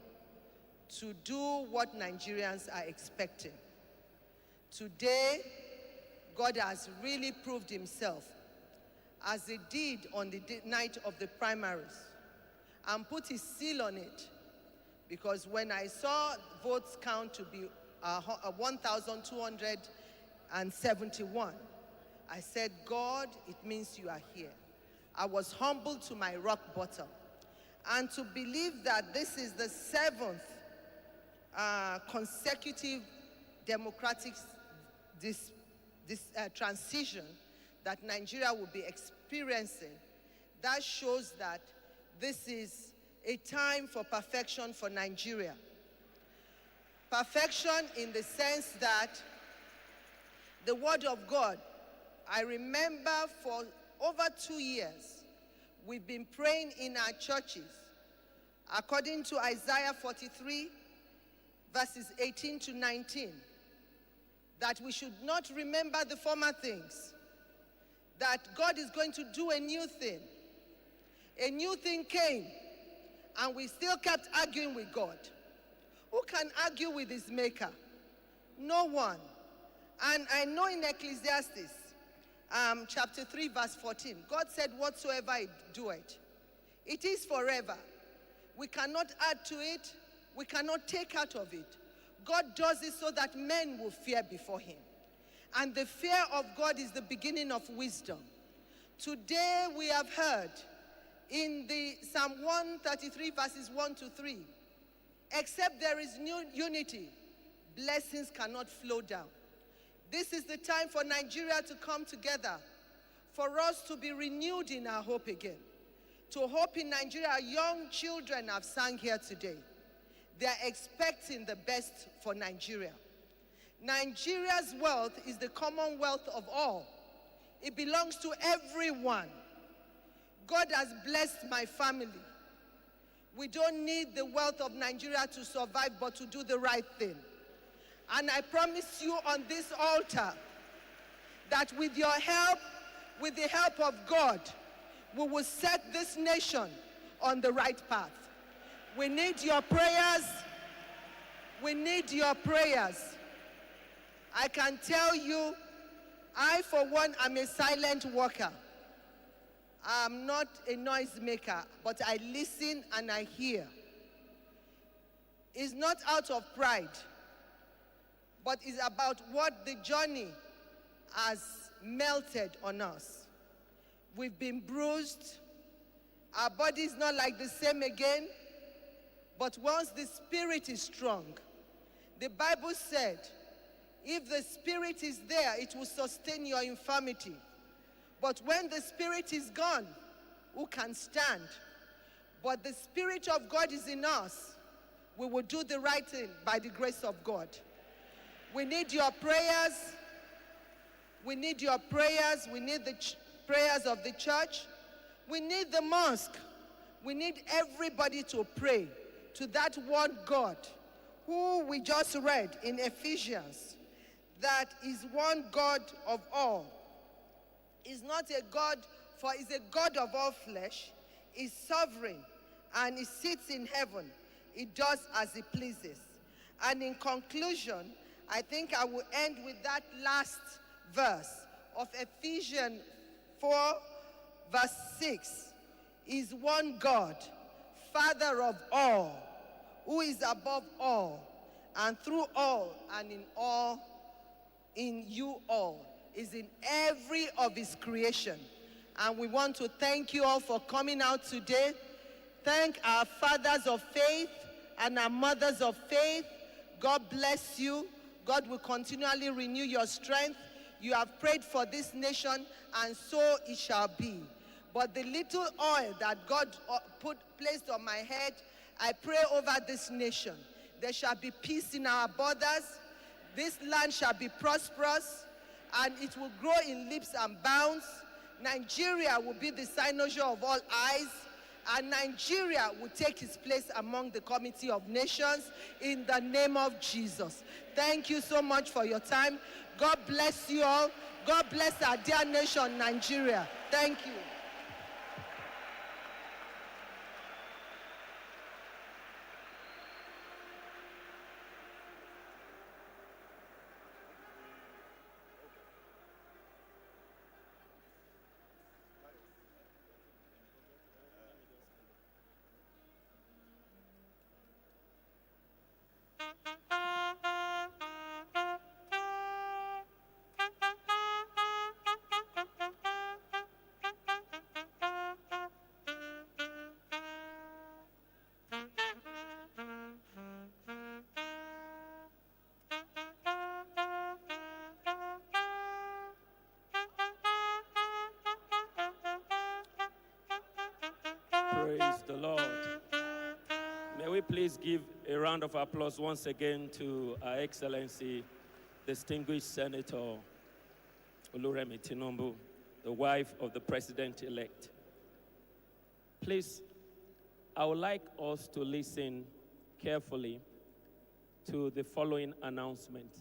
to do what Nigerians are expecting. Today, God has really proved himself, as he did on the night of the primaries, and put his seal on it. Because when I saw votes count to be 1,271, I said, God, it means you are here. I was humbled to my rock bottom. And to believe that this is the 7th consecutive democratic transition that Nigeria will be experiencing, that shows that this is a time for perfection for Nigeria. Perfection in the sense that the word of God, I remember for over 2 years, we've been praying in our churches, according to Isaiah 43, verses 18 to 19, that we should not remember the former things, that God is going to do a new thing. A new thing came, and we still kept arguing with God. Who can argue with his maker? No one. And I know in Ecclesiastes, chapter 3, verse 14, God said, whatsoever I do it is forever. We cannot add to it. We cannot take out of it. God does it so that men will fear before him. And the fear of God is the beginning of wisdom. Today we have heard in the Psalm 133, verses 1 to 3, except there is new unity, blessings cannot flow down. This is the time for Nigeria to come together, for us to be renewed in our hope again. To hope in Nigeria, young children have sang here today. They are expecting the best for Nigeria. Nigeria's wealth is the commonwealth of all. It belongs to everyone. God has blessed my family. We don't need the wealth of Nigeria to survive, but to do the right thing. And I promise you on this altar that with your help, with the help of God, we will set this nation on the right path. We need your prayers. We need your prayers. I can tell you, I, for one, am a silent worker. I'm not a noisemaker, but I listen and I hear. It's not out of pride, but it's about what the journey has melted on us. We've been bruised. Our body is not like the same again. But once the spirit is strong, the Bible said, if the spirit is there, it will sustain your infirmity. But when the spirit is gone, who can stand? But the spirit of God is in us. We will do the right thing by the grace of God. We need your prayers. We need your prayers. We need the prayers of the church. We need the mosque. We need everybody to pray to that one God who we just read in Ephesians, that is one God of all. Is not a God, for is a God of all flesh, is sovereign, and he sits in heaven. He does as he pleases. And in conclusion, I think I will end with that last verse of Ephesians 4, verse 6. Is one God, Father of all, who is above all, and through all, and in all, in you all, is in every of his creation. And we want to thank you all for coming out today. Thank our fathers of faith and our mothers of faith. God bless you. God will continually renew your strength. You have prayed for this nation, and so it shall be. But the little oil that God placed on my head, I pray over this nation. There shall be peace in our borders. This land shall be prosperous, and it will grow in leaps and bounds. Nigeria will be the cynosure of all eyes, and Nigeria will take its place among the committee of nations in the name of Jesus. Thank you so much for your time. God bless you all. God bless our dear nation, Nigeria. Thank you. we please give a round of applause once again to Our Excellency, distinguished Senator Oluremi Tinubu, the wife of the President-elect. Please, I would like us to listen carefully to the following announcement.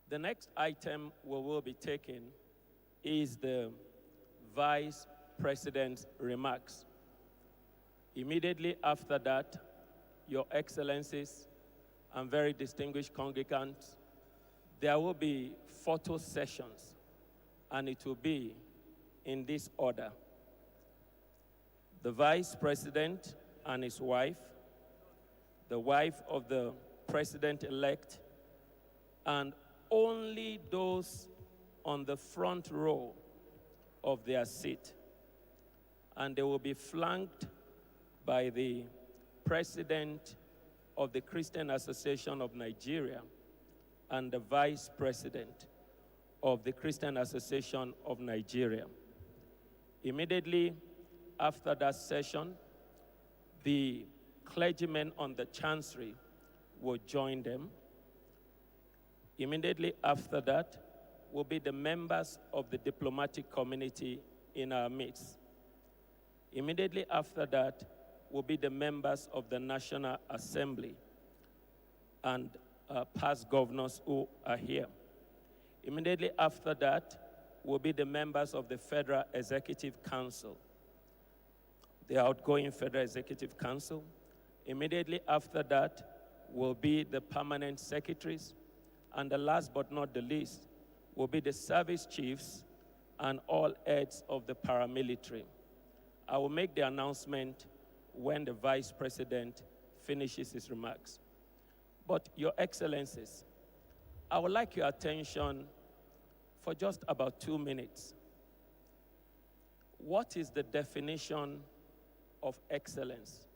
The next item we will be taking is the Vice President's remarks. Immediately after that, Your Excellencies and very distinguished congregants, there will be photo sessions, and it will be in this order. The Vice President and his wife, the wife of the President-elect, and only those on the front row of their seat. And they will be flanked by the President of the Christian Association of Nigeria and the Vice President of the Christian Association of Nigeria. Immediately after that session, the clergymen on the chancery will join them. Immediately after that will be the members of the diplomatic community in our midst. Immediately after that will be the members of the National Assembly and past governors who are here. Immediately after that will be the members of the Federal Executive Council, the outgoing Federal Executive Council. Immediately after that will be the permanent secretaries, and the last but not the least will be the service chiefs and all heads of the paramilitary. I will make the announcement when the Vice President finishes his remarks. But Your Excellencies, I would like your attention for just about 2 minutes. What is the definition of excellence?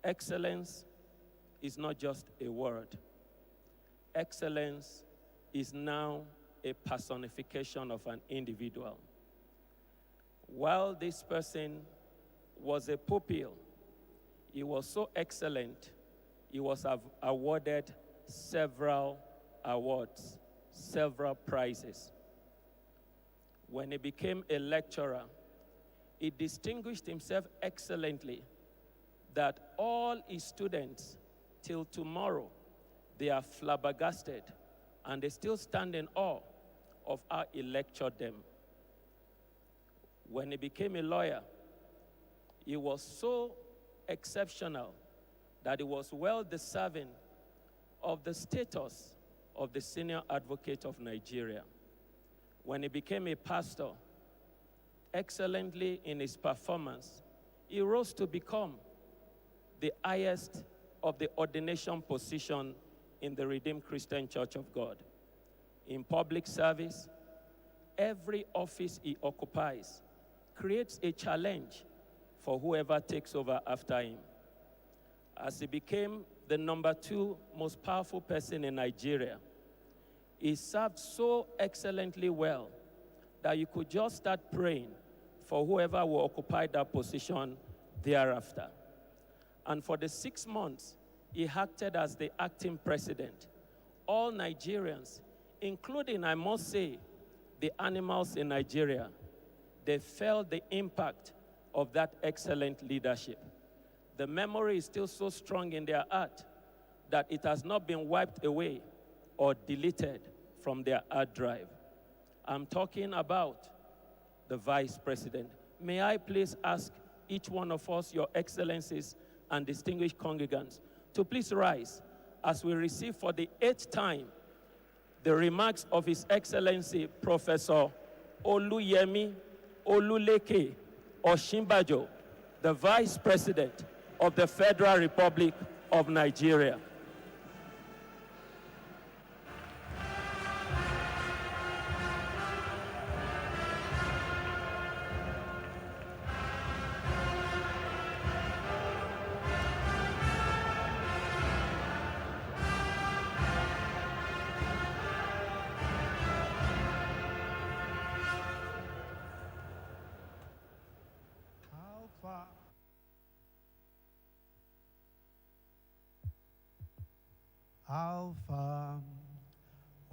Excellence is not just a word. Excellence is now a personification of an individual. While this person was a pupil, he was so excellent, he was awarded several awards, several prizes. When he became a lecturer, he distinguished himself excellently that all his students, till tomorrow, they are flabbergasted and they still stand in awe of how he lectured them. When he became a lawyer, he was so exceptional that he was well deserving of the status of the senior advocate of Nigeria. When he became a pastor, excellently in his performance, he rose to become the highest of the ordination position in the Redeemed Christian Church of God. In public service, every office he occupies creates a challenge for whoever takes over after him. As he became the #2 most powerful person in Nigeria, he served so excellently well that you could just start praying for whoever will occupy that position thereafter. And for the 6 months, he acted as the acting president. All Nigerians, including, I must say, the animals in Nigeria, they felt the impact of that excellent leadership. The memory is still so strong in their heart that it has not been wiped away or deleted from their hard drive. I'm talking about the Vice President. May I please ask each one of us, Your Excellencies and distinguished congregants, to please rise as we receive for the 8th time the remarks of His Excellency Professor Yemi Osinbajo, the Vice President of the Federal Republic of Nigeria. Alpha,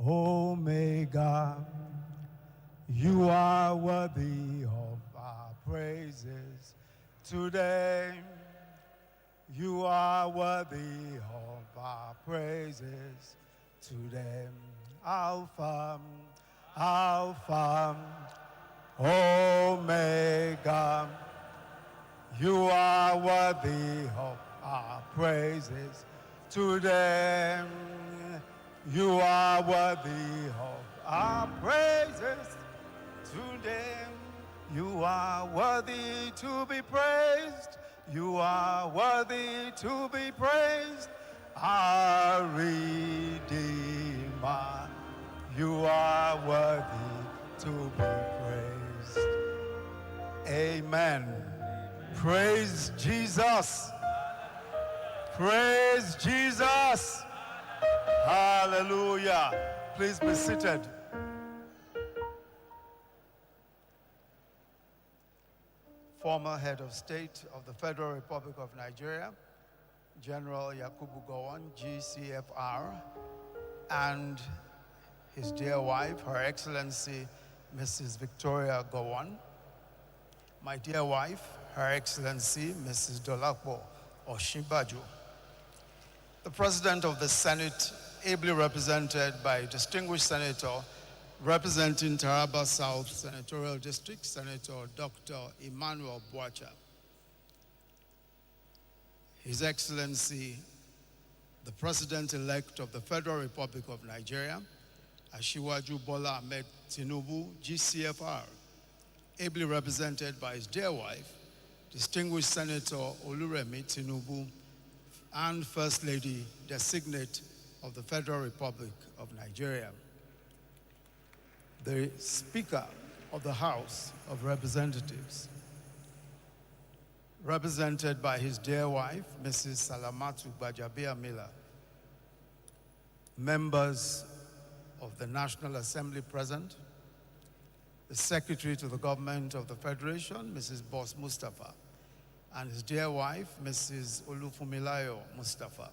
Omega, you are worthy of our praises today. You are worthy of our praises today. Alpha, Alpha, Omega, you are worthy of our praises today. You are worthy of our praises today. You are worthy to be praised. You are worthy to be praised. Our Redeemer, you are worthy to be praised. Amen. Praise Jesus. Praise Jesus. Hallelujah. Please be seated. Former head of state of the Federal Republic of Nigeria, General Yakubu Gowon, GCFR, and his dear wife, Her Excellency Mrs. Victoria Gowon, my dear wife, Her Excellency Mrs. Dolapo Osinbajo, the President of the Senate, ably represented by distinguished Senator representing Taraba South Senatorial District, Senator Dr. Emmanuel Boacha, His Excellency, the President-elect of the Federal Republic of Nigeria, Asiwaju Bola Tinubu, GCFR, ably represented by his dear wife, distinguished Senator Oluremi Tinubu, and First Lady Designate of the Federal Republic of Nigeria, the Speaker of the House of Representatives, represented by his dear wife, Mrs. Salamatu Bajabia Miller, members of the National Assembly present, the Secretary to the Government of the Federation, Mrs. Boss Mustafa, and his dear wife, Mrs. Olufumilayo Mustafa,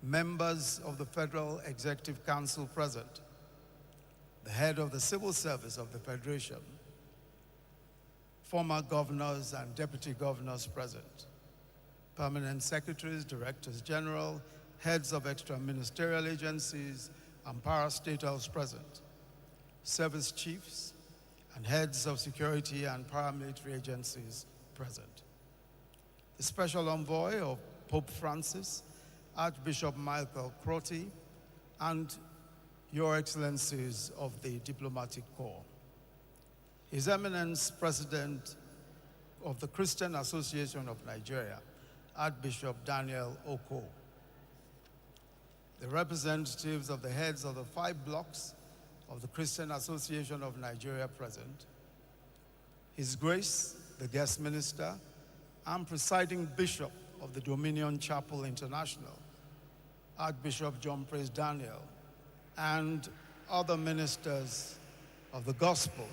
members of the Federal Executive Council present, the head of the Civil Service of the Federation, former governors and deputy governors present, permanent secretaries, directors general, heads of extra-ministerial agencies and parastatals present, service chiefs, and heads of security and paramilitary agencies present. The special envoy of Pope Francis, Archbishop Michael Crotty, and Your Excellencies of the Diplomatic Corps. His Eminence, President of the Christian Association of Nigeria, Archbishop Daniel Oko. The representatives of the heads of the 5 blocks of the Christian Association of Nigeria present. His Grace, the Guest Minister, and Presiding Bishop of the Dominion Chapel International, Archbishop John Praise Daniel, and other ministers of the gospel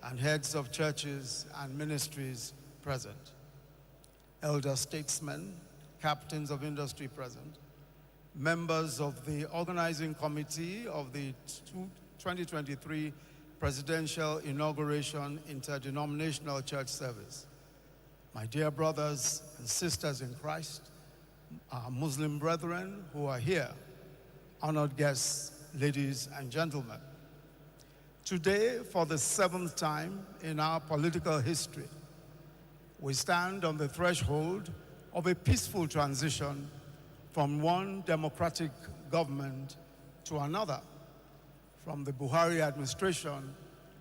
and heads of churches and ministries present. Elder statesmen, captains of industry present, members of the organizing committee of the 2023 Presidential Inauguration Interdenominational Church Service, my dear brothers and sisters in Christ, our Muslim brethren who are here, honored guests, ladies and gentlemen. Today, for the 7th time in our political history, we stand on the threshold of a peaceful transition from one democratic government to another, from the Buhari administration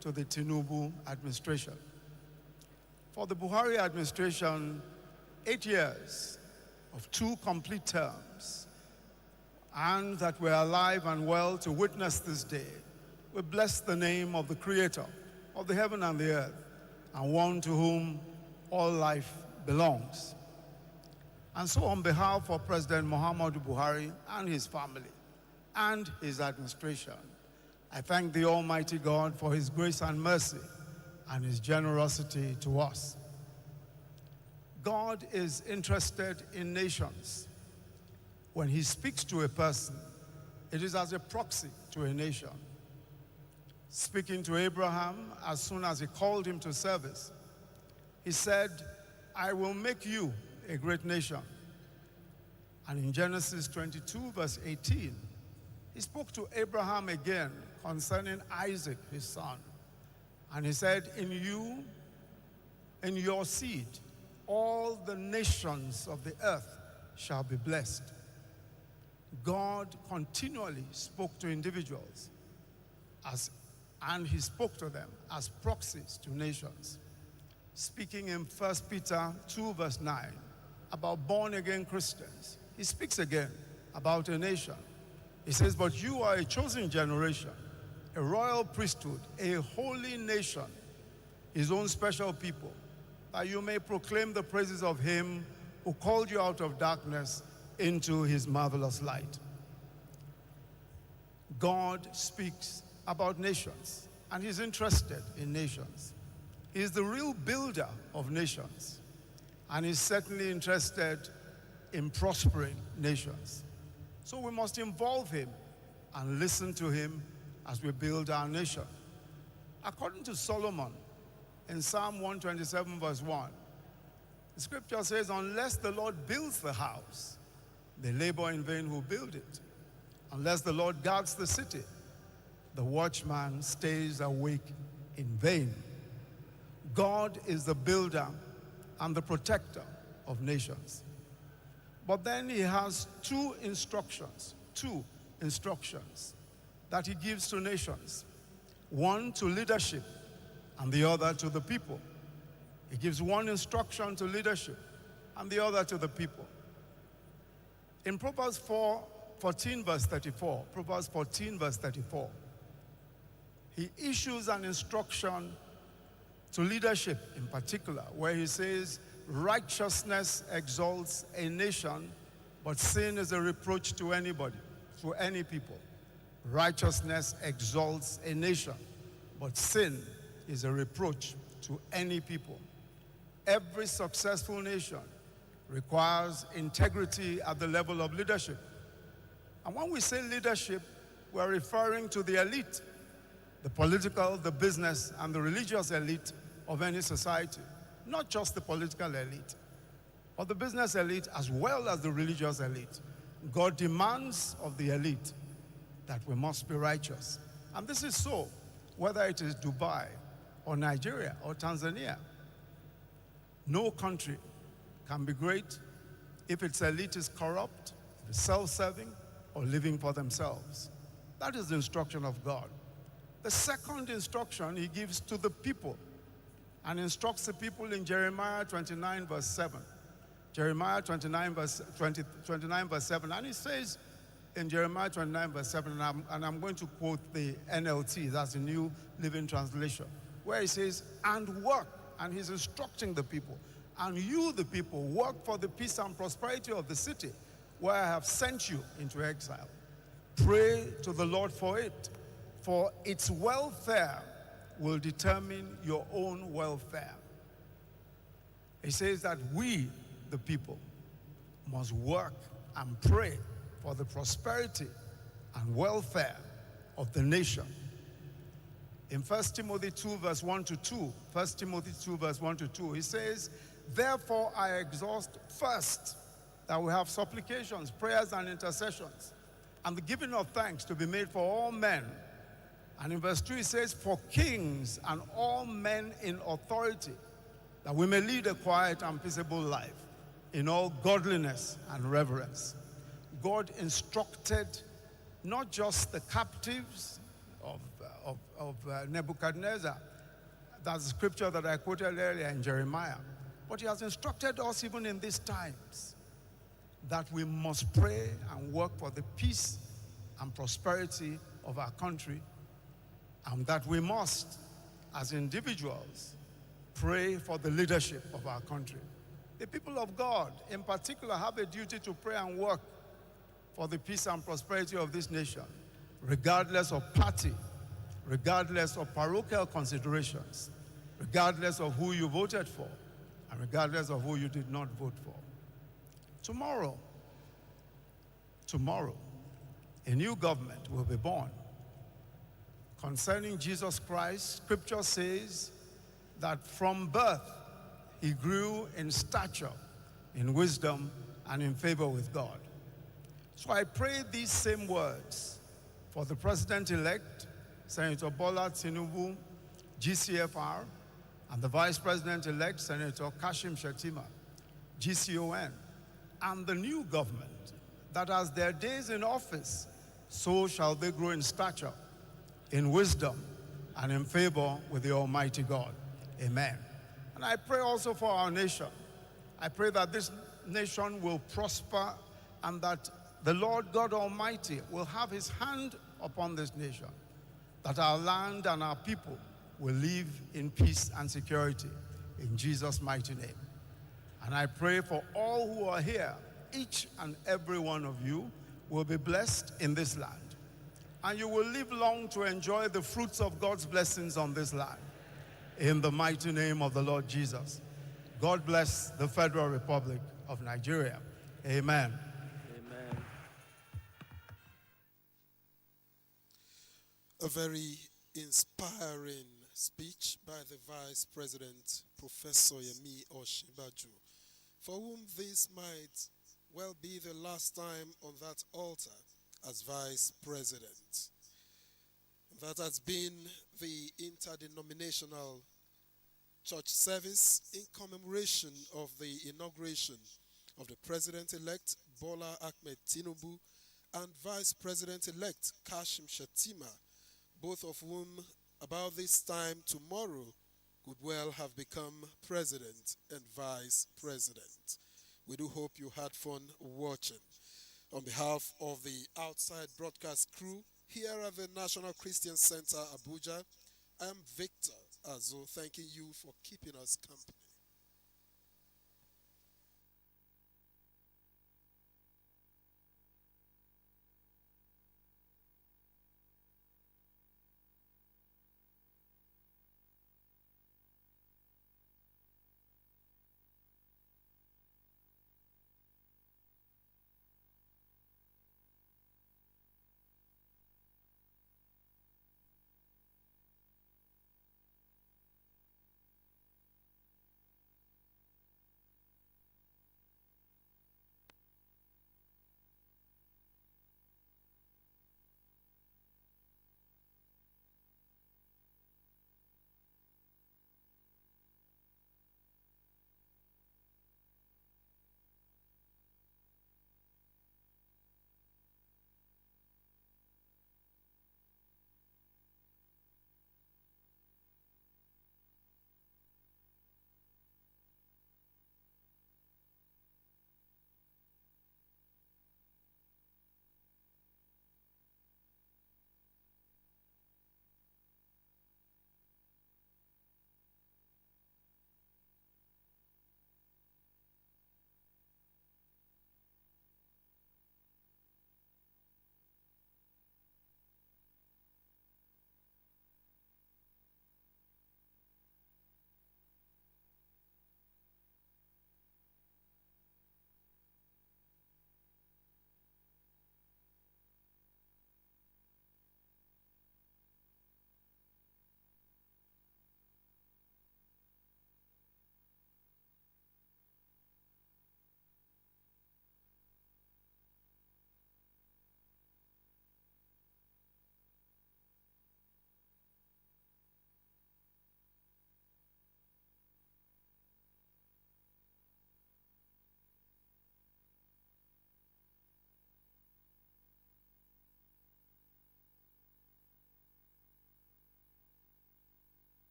to the Tinubu administration. For the Buhari administration, 8 years of 2 complete terms, and that we're alive and well to witness this day, we bless the name of the Creator of the heaven and the earth, and one to whom all life belongs. And so on behalf of President Muhammadu Buhari and his family and his administration, I thank the Almighty God for his grace and mercy and his generosity to us. God is interested in nations. When he speaks to a person, it is as a proxy to a nation. Speaking to Abraham, as soon as he called him to service, he said, I will make you a great nation. And in Genesis 22, verse 18, he spoke to Abraham again concerning Isaac, his son. And he said, in you, in your seed, all the nations of the earth shall be blessed. God continually spoke to individuals and he spoke to them as proxies to nations. Speaking in 1 Peter 2, verse 9, about born-again Christians, he speaks again about a nation. He says, but you are a chosen generation, a royal priesthood, a holy nation, his own special people, that you may proclaim the praises of him who called you out of darkness into his marvelous light. God speaks about nations, and he's interested in nations. He's the real builder of nations, and he's certainly interested in prospering nations. So we must involve him and listen to him as we build our nation. According to Solomon, in Psalm 127, verse 1, the scripture says, unless the Lord builds the house, they labor in vain who build it. Unless the Lord guards the city, the watchman stays awake in vain. God is the builder and the protector of nations. But then he has two instructions that he gives to nations. One to leadership and the other to the people. He gives one instruction to leadership and the other to the people. In Proverbs 14, verse 34, he issues an instruction to leadership in particular, where he says, righteousness exalts a nation, but sin is a reproach to anybody, to any people. Righteousness exalts a nation, but sin is a reproach to any people. Every successful nation requires integrity at the level of leadership. And when we say leadership, we're referring to the elite, the political, the business, and the religious elite of any society. Not just the political elite, but the business elite as well as the religious elite. God demands of the elite that we must be righteous. And this is so, whether it is Dubai or Nigeria or Tanzania. No country can be great if its elite is corrupt, self-serving, or living for themselves. That is the instruction of God. The second instruction he gives to the people and instructs the people in Jeremiah 29, verse 7. Jeremiah 29, verse 7. And he says in Jeremiah 29, verse 7, and I'm going to quote the NLT, that's the New Living Translation, where he says, and work, and he's instructing the people, and you, the people, work for the peace and prosperity of the city where I have sent you into exile. Pray to the Lord for it, for its welfare will determine your own welfare. He says that we, the people, must work and pray for the prosperity and welfare of the nation. In 1 Timothy 2, verse 1 to 2, 1 Timothy 2, verse 1 to 2, he says, therefore I exhort first that we have supplications, prayers, and intercessions, and the giving of thanks to be made for all men. And in verse 2, he says, for kings and all men in authority, that we may lead a quiet and peaceable life in all godliness and reverence. God instructed not just the captives of Nebuchadnezzar, that's the scripture that I quoted earlier in Jeremiah, but he has instructed us even in these times that we must pray and work for the peace and prosperity of our country, and that we must, as individuals, pray for the leadership of our country. The people of God, in particular, have a duty to pray and work for the peace and prosperity of this nation, regardless of party, regardless of parochial considerations, regardless of who you voted for, and regardless of who you did not vote for. Tomorrow, tomorrow, a new government will be born. Concerning Jesus Christ, Scripture says that from birth he grew in stature, in wisdom, and in favor with God. So I pray these same words for the President-elect, Senator Bola Tinubu, GCFR, and the Vice President-elect, Senator Kashim Shettima, GCON, and the new government, that as their days in office, so shall they grow in stature, in wisdom, and in favor with the Almighty God. Amen. And I pray also for our nation. I pray that this nation will prosper and that the Lord God Almighty will have his hand upon this nation, that our land and our people will live in peace and security in Jesus' mighty name. And I pray for all who are here, each and every one of you will be blessed in this land. And you will live long to enjoy the fruits of God's blessings on this land. In the mighty name of the Lord Jesus. God bless the Federal Republic of Nigeria. Amen. Amen. A very inspiring speech by the Vice President, Professor Yemi Osinbajo, for whom this might well be the last time on that altar as Vice President. That has been the interdenominational church service in commemoration of the inauguration of the President-elect Bola Ahmed Tinubu and Vice President-elect Kashim Shettima, both of whom about this time tomorrow could well have become President and Vice President. We do hope you had fun watching. On behalf of the outside broadcast crew here at the National Christian Center, Abuja, I am Victor Azo, thanking you for keeping us company.